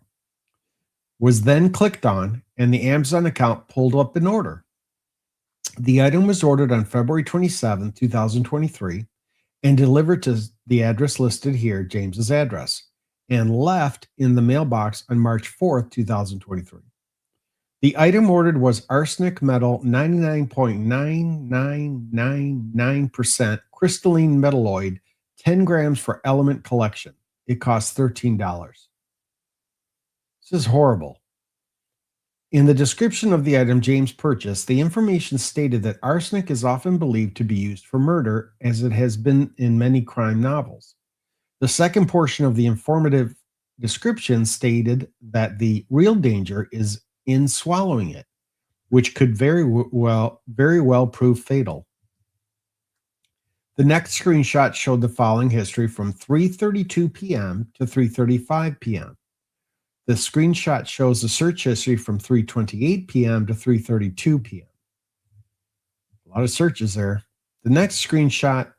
Was then clicked on, and the Amazon account pulled up an order. The item was ordered on February 27, 2023, and delivered to the address listed here, James's address, and left in the mailbox on March 4th, 2023. The item ordered was arsenic metal 99.9999% crystalline metalloid, 10 grams for element collection. It cost $13. This is horrible. In the description of the item James purchased, the information stated that arsenic is often believed to be used for murder, as it has been in many crime novels. The second portion of the informative description stated that the real danger is in swallowing it, which could very well prove fatal. The next screenshot showed the following history from 3:32 p.m. to 3:35 p.m. The screenshot shows the search history from 3:28 p.m. to 3:32 p.m. A lot of searches there. The next screenshot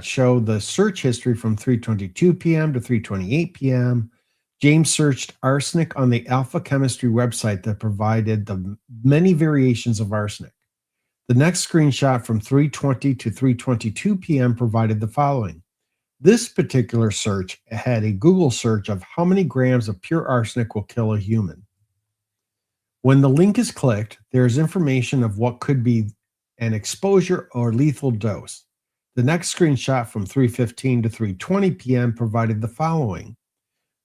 showed the search history from 3:22 p.m. to 3:28 p.m. James searched arsenic on the Alpha Chemistry website that provided the many variations of arsenic. The next screenshot from 3:20 to 3:22 p.m. provided the following. This particular search had a Google search of how many grams of pure arsenic will kill a human. When the link is clicked, there is information of what could be an exposure or lethal dose. The next screenshot from 3:15 to 3:20 p.m. provided the following.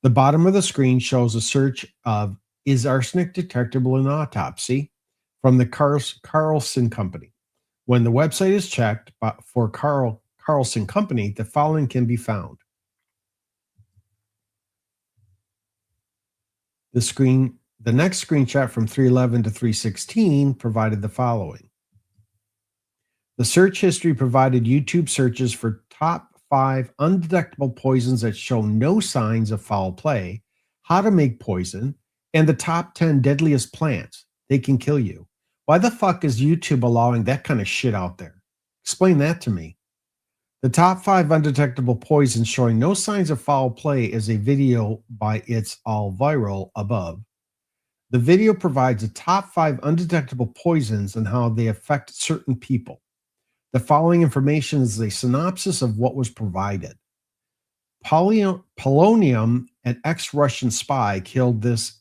The bottom of the screen shows a search of is arsenic detectable in autopsy from the Carlson Company. When the website is checked for Carlson Company, the following can be found. The next screenshot from 311 to 316 provided the following. The search history provided YouTube searches for top 5 undetectable poisons that show no signs of foul play, how to make poison, and the top 10 deadliest plants. They can kill you. Why the fuck is YouTube allowing that kind of shit out there? Explain that to me. The top 5 undetectable poisons showing no signs of foul play is a video by It's All Viral above. The video provides the top 5 undetectable poisons and how they affect certain people. The following information is a synopsis of what was provided. Polonium, an ex-Russian spy, killed by this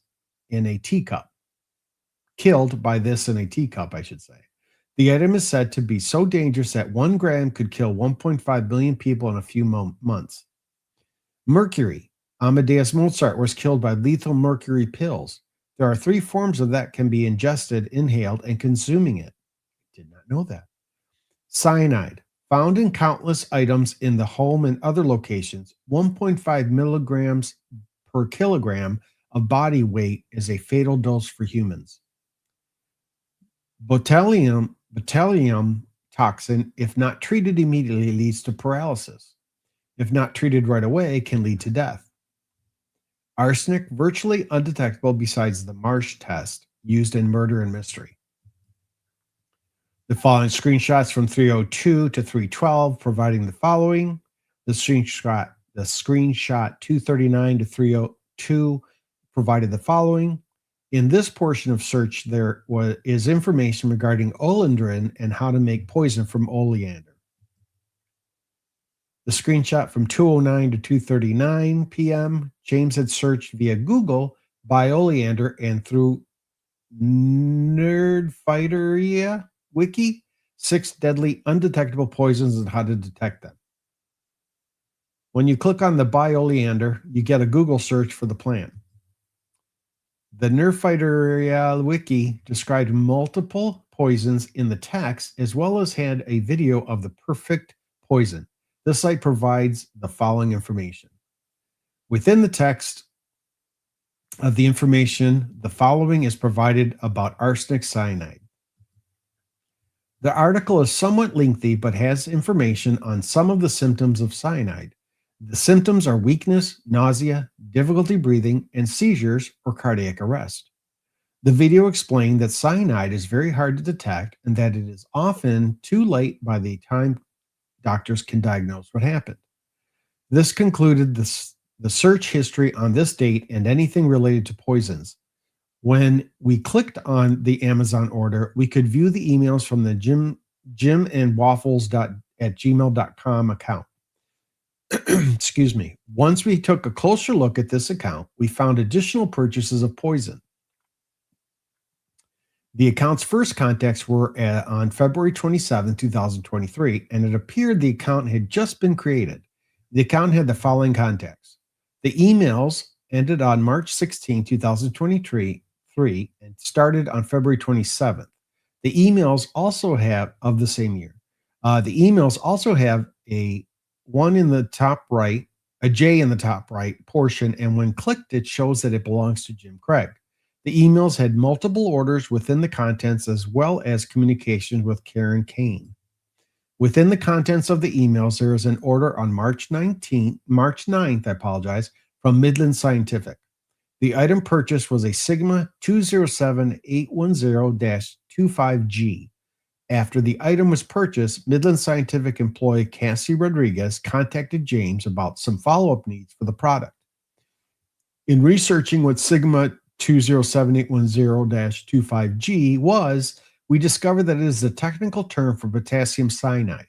in a teacup, I should say. The item is said to be so dangerous that 1 gram could kill 1.5 billion people in a few months. Mercury. Amadeus Mozart was killed by lethal mercury pills. There are 3 forms of that can be ingested, inhaled, and consuming it. Did not know that. Cyanide. Found in countless items in the home and other locations, 1.5 milligrams per kilogram of body weight is a fatal dose for humans. Botulinum toxin, if not treated immediately, leads to paralysis. If not treated right away, can lead to death. Arsenic, virtually undetectable besides the Marsh test used in murder and mystery. The following screenshots from 302 to 312 providing the following. The screenshot 239 to 302 provided the following. In this portion of search, there is information regarding oleandrin and how to make poison from oleander. The screenshot from 209 to 2:39 p.m. James had searched via Google by oleander and through Nerdfighteria Wiki, 6 deadly undetectable poisons and how to detect them. When you click on the by oleander, you get a Google search for the plant. The Nerdfighteria Wiki described multiple poisons in the text as well as had a video of the perfect poison. This site provides the following information. Within the text of the information, the following is provided about arsenic cyanide. The article is somewhat lengthy but has information on some of the symptoms of cyanide. The symptoms are weakness, nausea, difficulty breathing, and seizures or cardiac arrest. The video explained that cyanide is very hard to detect and that it is often too late by the time doctors can diagnose what happened. This concluded the search history on this date and anything related to poisons. When we clicked on the Amazon order, we could view the emails from the jimandwaffles@gmail.com account. Excuse me. Once we took a closer look at this account, we found additional purchases of poison. The account's first contacts were on February 27, 2023, and it appeared the account had just been created. The account had the following contacts. The emails ended on March 16, 2023, and started on February 27th. The emails also have, of the same year, the emails also have a J in the top right portion, and when clicked, it shows that it belongs to Jim Craig. The emails had multiple orders within the contents as well as communications with Karen Kane. Within the contents of the emails, there is an order on March 9th, from Midland Scientific. The item purchased was a Sigma 207810-25G. After the item was purchased, Midland Scientific employee Cassie Rodriguez contacted James about some follow-up needs for the product. In researching what Sigma 207810-25G was, we discovered that it is the technical term for potassium cyanide.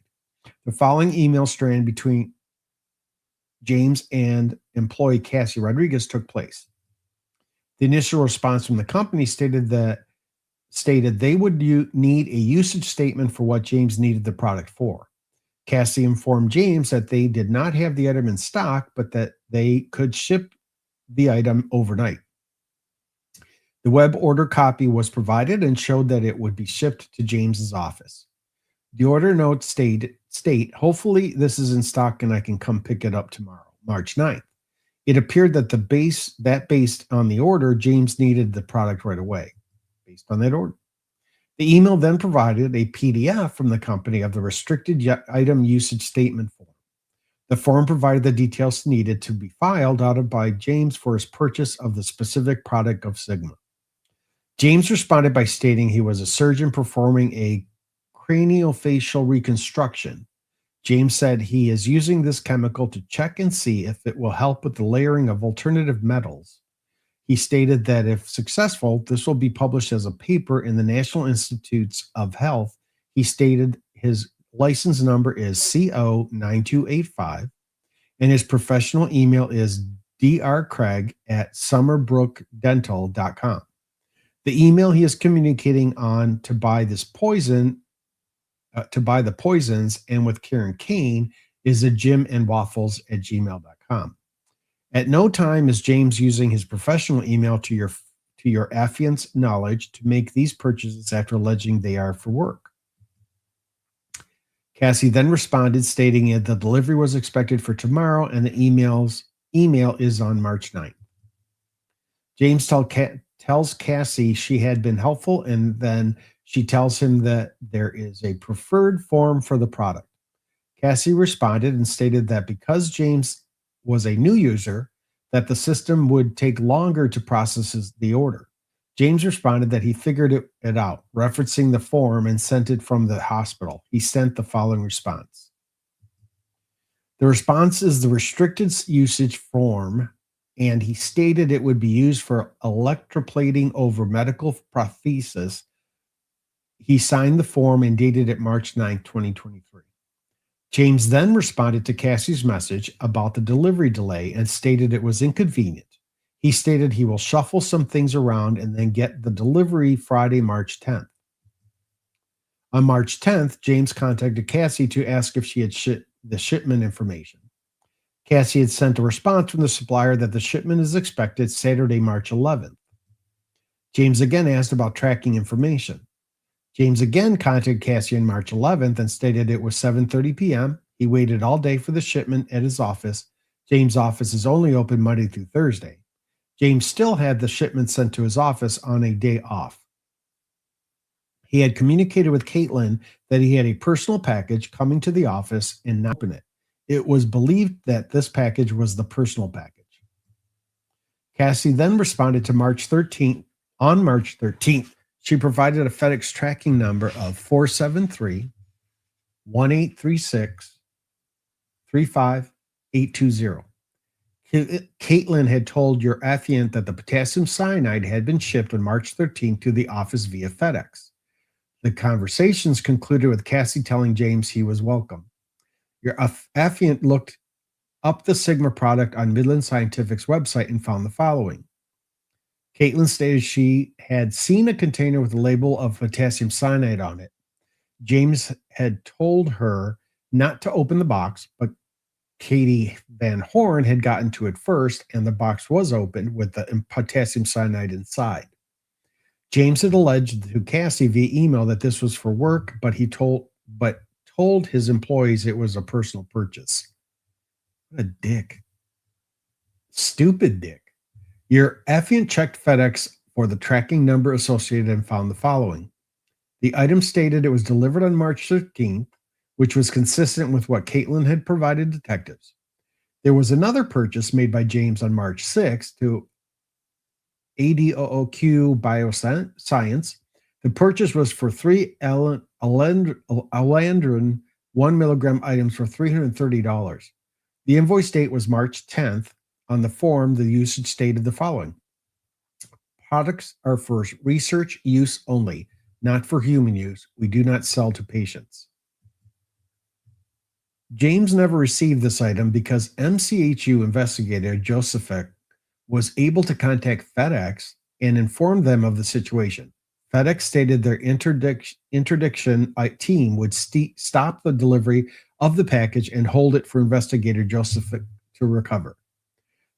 The following email strand between James and employee Cassie Rodriguez took place. The initial response from the company stated they would need a usage statement for what James needed the product for. Cassie informed James that they did not have the item in stock, but that they could ship the item overnight. The web order copy was provided and showed that it would be shipped to James's office. The order notes state, hopefully this is in stock and I can come pick it up tomorrow, March 9th. It appeared that based on the order, James needed the product right away, based on that order. The email then provided a PDF from the company of the restricted item usage statement form. The form provided the details needed to be filed out by James for his purchase of the specific product of Sigma. James responded by stating he was a surgeon performing a craniofacial reconstruction. James said he is using this chemical to check and see if it will help with the layering of alternative metals. He stated that if successful, this will be published as a paper in the National Institutes of Health. He stated his license number is CO9285 and his professional email is drcraig@summerbrookdental.com. The email he is communicating on to buy the poisons and with Karen Kane is a jimandwaffles@gmail.com. At no time is James using his professional email to your affiant's knowledge to make these purchases after alleging they are for work. Cassie then responded stating that the delivery was expected for tomorrow and the email is on March 9th. James tells Cassie she had been helpful, and then she tells him that there is a preferred form for the product. Cassie responded and stated that because James was a new user, that the system would take longer to process the order. James responded that he figured it out, referencing the form and sent it from the hospital. He sent the following response. The response is the restricted usage form, and he stated it would be used for electroplating over medical prosthesis. He signed the form and dated it March 9, 2023. James then responded to Cassie's message about the delivery delay and stated it was inconvenient. He stated he will shuffle some things around and then get the delivery Friday, March 10th. On March 10th, James contacted Cassie to ask if she had the shipment information. Cassie had sent a response from the supplier that the shipment is expected Saturday, March 11th. James again asked about tracking information. James again contacted Cassie on March 11th and stated it was 7:30 p.m. He waited all day for the shipment at his office. James' office is only open Monday through Thursday. James still had the shipment sent to his office on a day off. He had communicated with Caitlin that he had a personal package coming to the office and not open it. It was believed that this package was the personal package. Cassie then responded to March 13th. On March 13th, she provided a FedEx tracking number of 473-1836-35820. Caitlin had told your affiant that the potassium cyanide had been shipped on March 13th to the office via FedEx. The conversations concluded with Cassie telling James he was welcome. Your affiant looked up the Sigma product on Midland Scientific's website and found the following. Caitlin stated she had seen a container with a label of potassium cyanide on it. James had told her not to open the box, but Katie Van Horn had gotten to it first, and the box was opened with the potassium cyanide inside. James had alleged to Cassie via email that this was for work, but told his employees it was a personal purchase. What a dick. Stupid dick. Your affiant checked FedEx for the tracking number associated and found the following. The item stated it was delivered on March 13th, which was consistent with what Caitlin had provided detectives. There was another purchase made by James on March 6th to ADOOQ Bioscience. The purchase was for 3 Alandrin 1 milligram items for $330. The invoice date was March 10th. On the form, the usage stated the following. Products are for research use only, not for human use. We do not sell to patients. James never received this item because MCHU investigator Josephic was able to contact FedEx and inform them of the situation. FedEx stated their interdiction team would stop the delivery of the package and hold it for investigator Josephic to recover.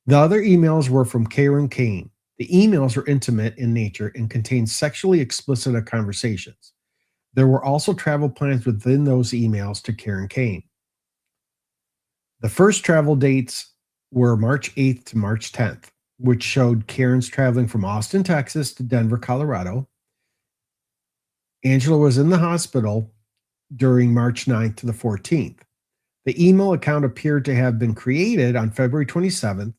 The other emails were from Karen Kane. The emails were intimate in nature and contained sexually explicit conversations. There were also travel plans within those emails to Karen Kane. The first travel dates were March 8th to March 10th, which showed Karen's traveling from Austin, Texas to Denver, Colorado. Angela was in the hospital during March 9th to the 14th. The email account appeared to have been created on February 27th,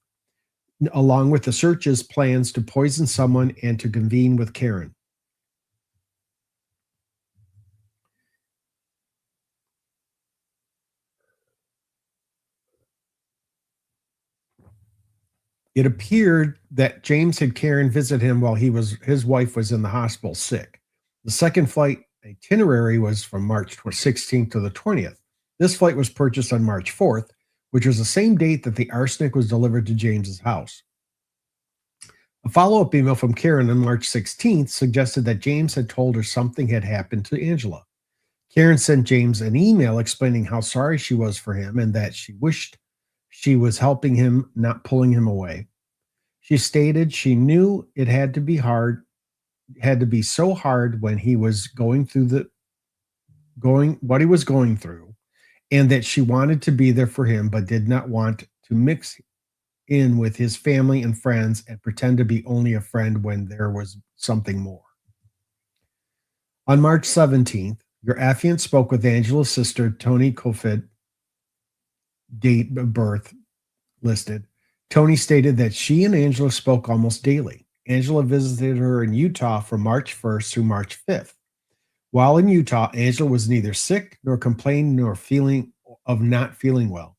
along with the search's plans to poison someone and to convene with Karen. It appeared that James had Karen visit him while his wife was in the hospital sick. The second flight itinerary was from March 16th to the 20th. This flight was purchased on March 4th, which was the same date that the arsenic was delivered to James's house. A follow-up email from Karen on March 16th suggested that James had told her something had happened to Angela. Karen sent James an email explaining how sorry she was for him and that she wished she was helping him, not pulling him away. She stated she knew it had to be so hard when he was going through what he was going through, and that she wanted to be there for him, but did not want to mix in with his family and friends and pretend to be only a friend when there was something more. On March 17th, your affiant spoke with Angela's sister, Tony Kofid, date of birth listed. Tony stated that she and Angela spoke almost daily. Angela visited her in Utah from March 1st through March 5th. While in Utah, Angela was neither sick nor complained nor feeling of not feeling well.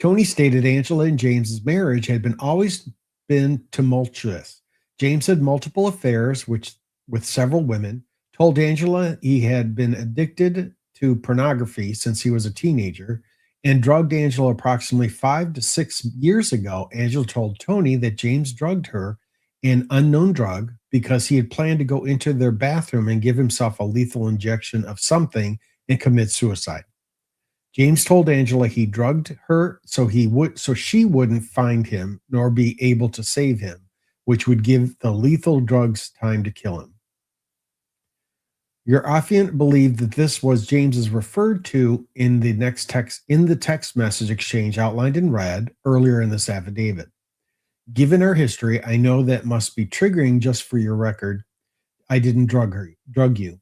Tony stated Angela and James's marriage had always been tumultuous. James had multiple affairs with several women, told Angela he had been addicted to pornography since he was a teenager, and drugged Angela approximately 5 to 6 years ago. Angela told Tony that James drugged her, an unknown drug, because he had planned to go into their bathroom and give himself a lethal injection of something and commit suicide. James told Angela he drugged her so she wouldn't find him nor be able to save him, which would give the lethal drugs time to kill him. Your affiant believed that this was James's referred to in the text message exchange outlined in red earlier in this affidavit. Given our history, I know that must be triggering. Just for your record, I didn't drug you.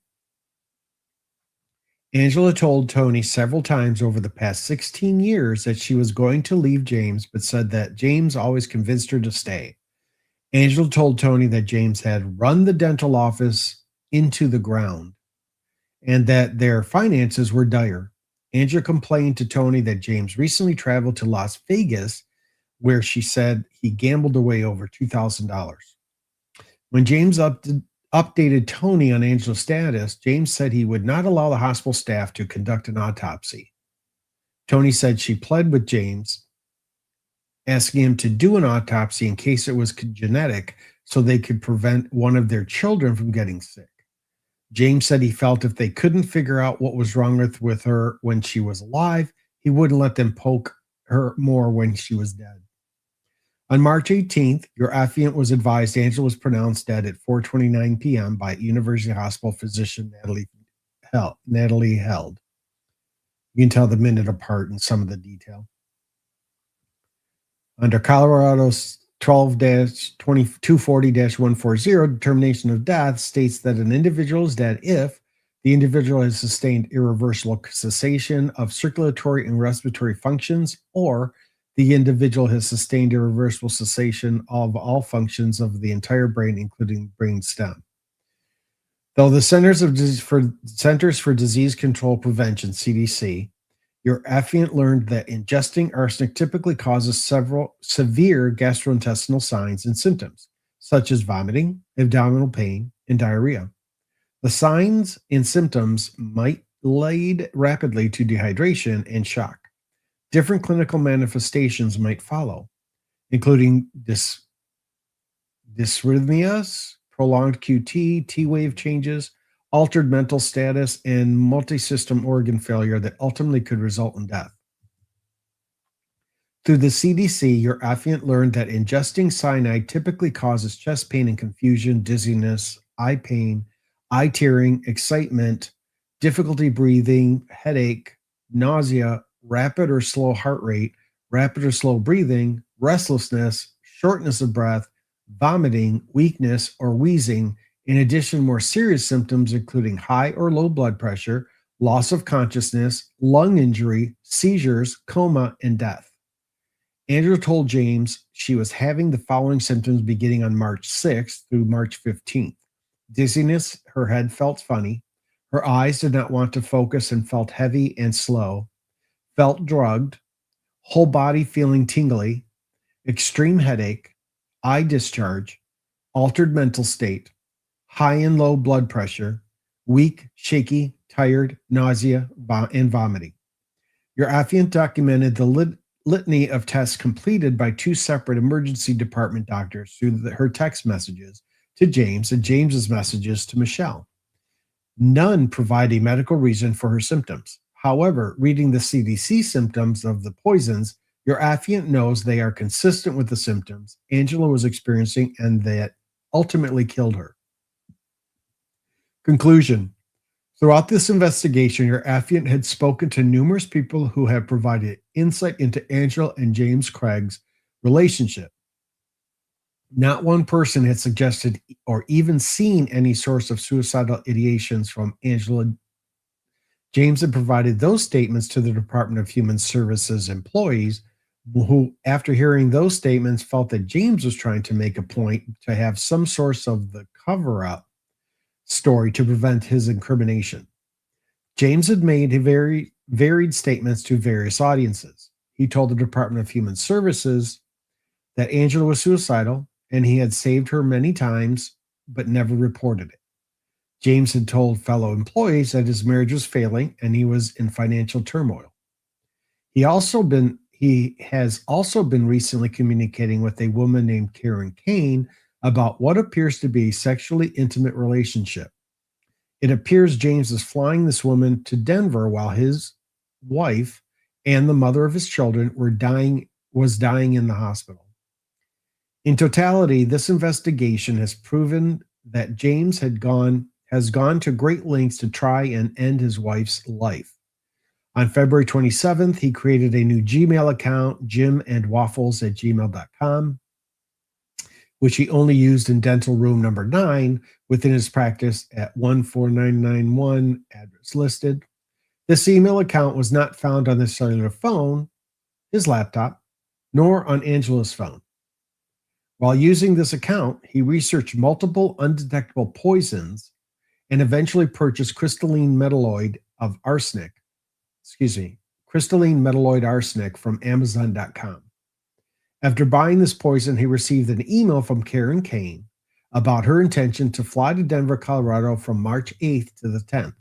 Angela told Tony several times over the past 16 years that she was going to leave James, but said that James always convinced her to stay. Angela told Tony that James had run the dental office into the ground and that their finances were dire. Angela complained to Tony that James recently traveled to Las Vegas, where she said he gambled away over $2,000. When James updated Tony on Angela's status, James said he would not allow the hospital staff to conduct an autopsy. Tony said she pled with James, asking him to do an autopsy in case it was genetic so they could prevent one of their children from getting sick. James said he felt if they couldn't figure out what was wrong with her when she was alive, he wouldn't let them poke her more when she was dead. On March 18th, your affiant was advised Angela was pronounced dead at 4:29 p.m. by University Hospital physician Natalie Held. You can tell the minute apart in some of the detail. Under Colorado's 12-240-140, determination of death states that an individual is dead if the individual has sustained irreversible cessation of circulatory and respiratory functions, or the individual has sustained irreversible cessation of all functions of the entire brain, including brain stem. Though the Centers for Disease Control Prevention, CDC, your affiant learned that ingesting arsenic typically causes several severe gastrointestinal signs and symptoms, such as vomiting, abdominal pain, and diarrhea. The signs and symptoms might lead rapidly to dehydration and shock. Different clinical manifestations might follow, including dysrhythmias, prolonged QT, T-wave changes, altered mental status, and multi-system organ failure that ultimately could result in death. Through the CDC, your affiant learned that ingesting cyanide typically causes chest pain and confusion, dizziness, eye pain, eye tearing, excitement, difficulty breathing, headache, nausea, rapid or slow heart rate, rapid or slow breathing, restlessness, shortness of breath, vomiting, weakness, or wheezing, in addition more serious symptoms including high or low blood pressure, loss of consciousness, lung injury, seizures, coma, and death. Angela told James she was having the following symptoms beginning on March 6th through March 15th. Dizziness, her head felt funny, her eyes did not want to focus and felt heavy and slow, felt drugged, whole body feeling tingly, extreme headache, eye discharge, altered mental state, high and low blood pressure, weak, shaky, tired, nausea, and vomiting. Your affiant documented the litany of tests completed by two separate emergency department doctors through her text messages to James and James's messages to Michelle. None provide a medical reason for her symptoms. However, reading the CDC symptoms of the poisons, your affiant knows they are consistent with the symptoms Angela was experiencing and that ultimately killed her. Conclusion. Throughout this investigation, your affiant had spoken to numerous people who have provided insight into Angela and James Craig's relationship. Not one person had suggested or even seen any source of suicidal ideations from Angela. James had provided those statements to the Department of Human Services employees who, after hearing those statements, felt that James was trying to make a point to have some source of the cover-up story to prevent his incrimination. James had made very varied statements to various audiences. He told the Department of Human Services that Angela was suicidal and he had saved her many times but never reported it. James had told fellow employees that his marriage was failing and he was in financial turmoil. He has also been recently communicating with a woman named Karen Kane about what appears to be a sexually intimate relationship. It appears James is flying this woman to Denver while his wife and the mother of his children was dying in the hospital. In totality, this investigation has proven that James has gone to great lengths to try and end his wife's life. On February 27th, he created a new Gmail account, jimandwaffles@gmail.com, which he only used in dental room number 9 within his practice at 14991, address listed. This email account was not found on the cellular phone, his laptop, nor on Angela's phone. While using this account, he researched multiple undetectable poisons and eventually purchased crystalline metalloid arsenic from Amazon.com. After buying this poison, he received an email from Karen Kane about her intention to fly to Denver, Colorado from March 8th to the 10th.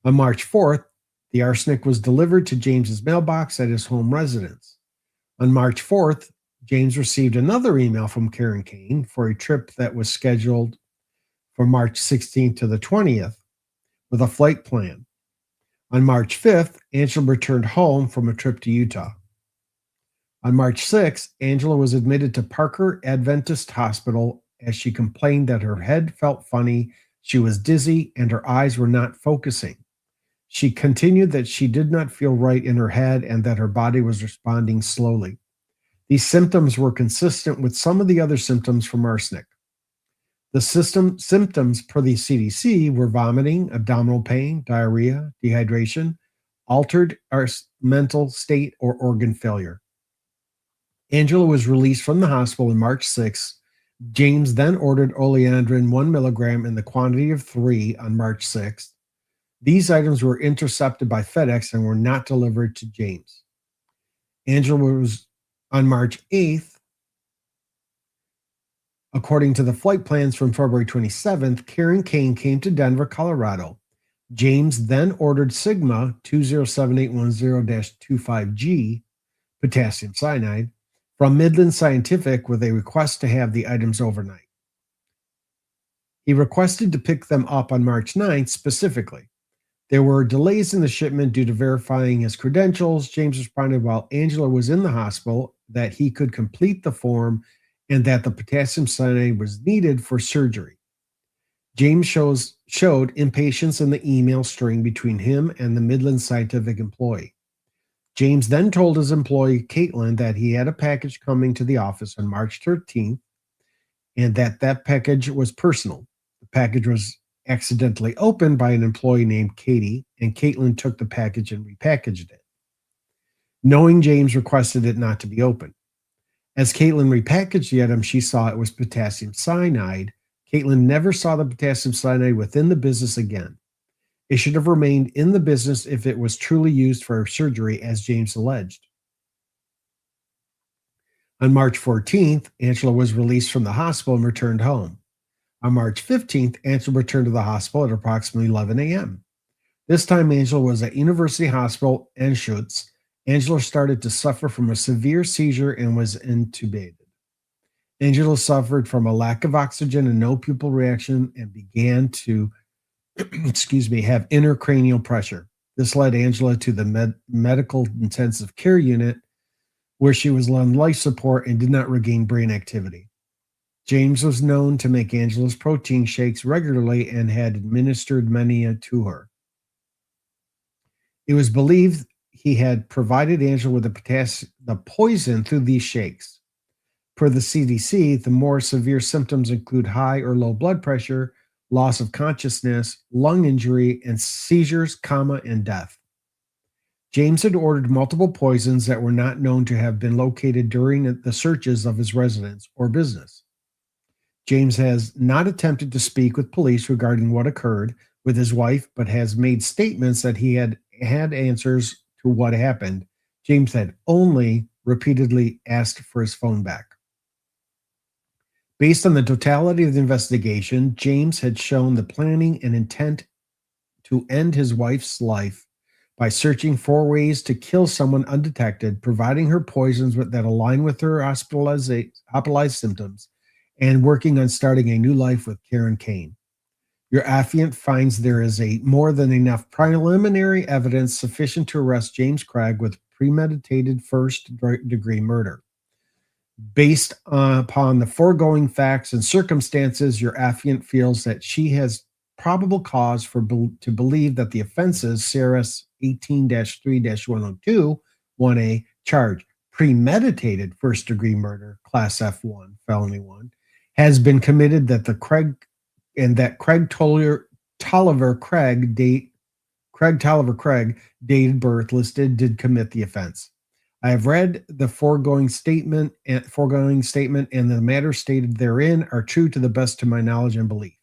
On March 4th, the arsenic was delivered to James's mailbox at his home residence. On March 4th, James received another email from Karen Kane for a trip that was scheduled for March 16th to the 20th with a flight plan. On March 5th, Angela returned home from a trip to Utah. On March 6th, Angela was admitted to Parker Adventist Hospital as she complained that her head felt funny, she was dizzy, and her eyes were not focusing. She continued that she did not feel right in her head and that her body was responding slowly. These symptoms were consistent with some of the other symptoms from arsenic. The symptoms per the CDC were vomiting, abdominal pain, diarrhea, dehydration, altered mental state, or organ failure. Angela was released from the hospital on March 6th. James then ordered oleandrin 1 milligram in the quantity of 3 on March 6th. These items were intercepted by FedEx and were not delivered to James. Angela was on March 8th. According to the flight plans from February 27th, Karen Kane came to Denver, Colorado. James then ordered Sigma 207810-25G, potassium cyanide, from Midland Scientific with a request to have the items overnight. He requested to pick them up on March 9th specifically. There were delays in the shipment due to verifying his credentials. James responded while Angela was in the hospital that he could complete the form and that the potassium cyanide was needed for surgery. James showed impatience in the email string between him and the Midland Scientific employee. James then told his employee, Caitlin, that he had a package coming to the office on March 13th and that package was personal. The package was accidentally opened by an employee named Katie, and Caitlin took the package and repackaged it. Knowing James requested it not to be opened. As Caitlin repackaged the item, she saw it was potassium cyanide. Caitlin never saw the potassium cyanide within the business again. It should have remained in the business if it was truly used for surgery, as James alleged. On March 14th, Angela was released from the hospital and returned home. On March 15th, Angela returned to the hospital at approximately 11 a.m. This time, Angela was at University Hospital Anschutz. Angela started to suffer from a severe seizure and was intubated. Angela suffered from a lack of oxygen and no pupil reaction and began to, have intracranial pressure. This led Angela to the medical intensive care unit, where she was on life support and did not regain brain activity. James was known to make Angela's protein shakes regularly and had administered many to her. It was believed he had provided Angela with the poison through these shakes. Per the CDC, the more severe symptoms include high or low blood pressure, loss of consciousness, lung injury, and seizures, and death. James had ordered multiple poisons that were not known to have been located during the searches of his residence or business. James has not attempted to speak with police regarding what occurred with his wife, but has made statements that he had answers to what happened. James had only repeatedly asked for his phone back. Based on the totality of the investigation, James had shown the planning and intent to end his wife's life by searching for ways to kill someone undetected, providing her poisons that align with her hospitalized symptoms, and working on starting a new life with Karen Kane. Your affiant finds there is more than enough preliminary evidence sufficient to arrest James Craig with premeditated first-degree murder. Based upon the foregoing facts and circumstances, your affiant feels that she has probable cause to believe that the offenses, CRS 18-3-102, 1A, charge premeditated first-degree murder, Class F1, Felony 1, has been committed, that Craig Tolliver Craig, dated birth listed, did commit the offense. I have read the foregoing statement, and the matter stated therein are true to the best of my knowledge and belief.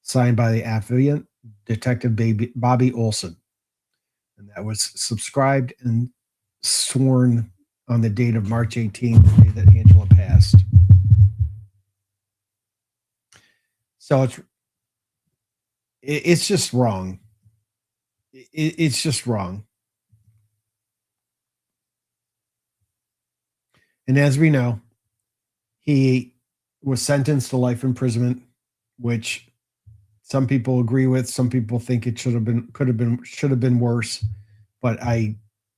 Signed by the affiant, Detective Bobby Olson. And that was subscribed and sworn on the date of March 18th, the day that Angela passed. So it's just wrong. It's just wrong. And as we know, he was sentenced to life imprisonment, which some people agree with. Some people think it should have been worse. But I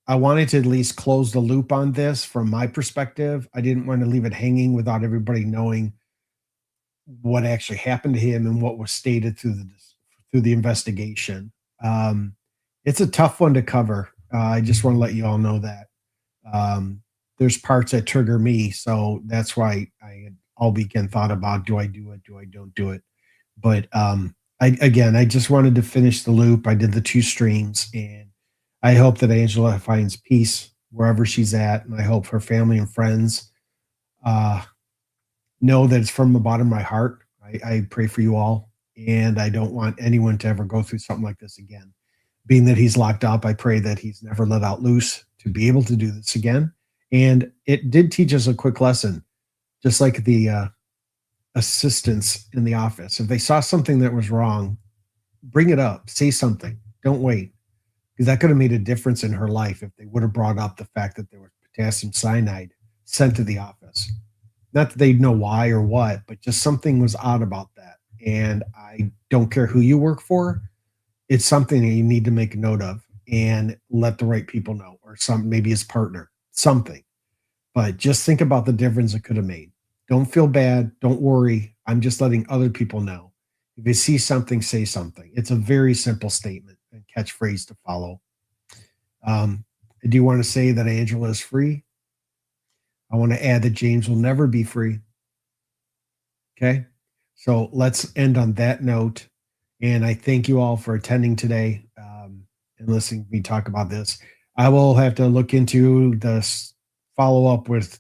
wanted to at least close the loop on this from my perspective. I didn't want to leave it hanging without everybody knowing what actually happened to him and what was stated through the investigation. It's a tough one to cover. I just want to let you all know that. There's parts that trigger me, so that's why I had all weekend thought about, do I do it, do I don't do it? But I just wanted to finish the loop. I did the 2 streams, and I hope that Angela finds peace wherever she's at, and I hope her family and friends know that it's from the bottom of my heart. I pray for you all, and I don't want anyone to ever go through something like this again. Being that he's locked up, I pray that he's never let out loose to be able to do this again. And it did teach us a quick lesson, just like the assistants in the office. If they saw something that was wrong, bring it up, say something, don't wait. Because that could have made a difference in her life if they would have brought up the fact that there was potassium cyanide sent to the office. Not that they'd know why or what, but just something was odd about that. And I don't care who you work for, it's something that you need to make a note of and let the right people know, or maybe his partner, something. But just think about the difference it could have made. Don't feel bad. Don't worry. I'm just letting other people know. If you see something, say something. It's a very simple statement and catchphrase to follow. I do want to say that Angela is free. I want to add that James will never be free. Okay. So let's end on that note. And I thank you all for attending today and listening to me talk about this. I will have to look into the follow up with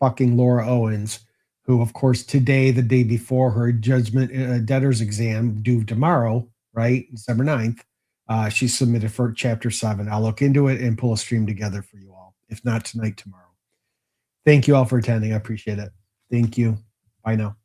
fucking Laura Owens, who, of course, today, the day before her judgment debtor's exam due tomorrow, right, December 9th, she submitted for Chapter 7. I'll look into it and pull a stream together for you all, if not tonight, tomorrow. Thank you all for attending. I appreciate it. Thank you. Bye now.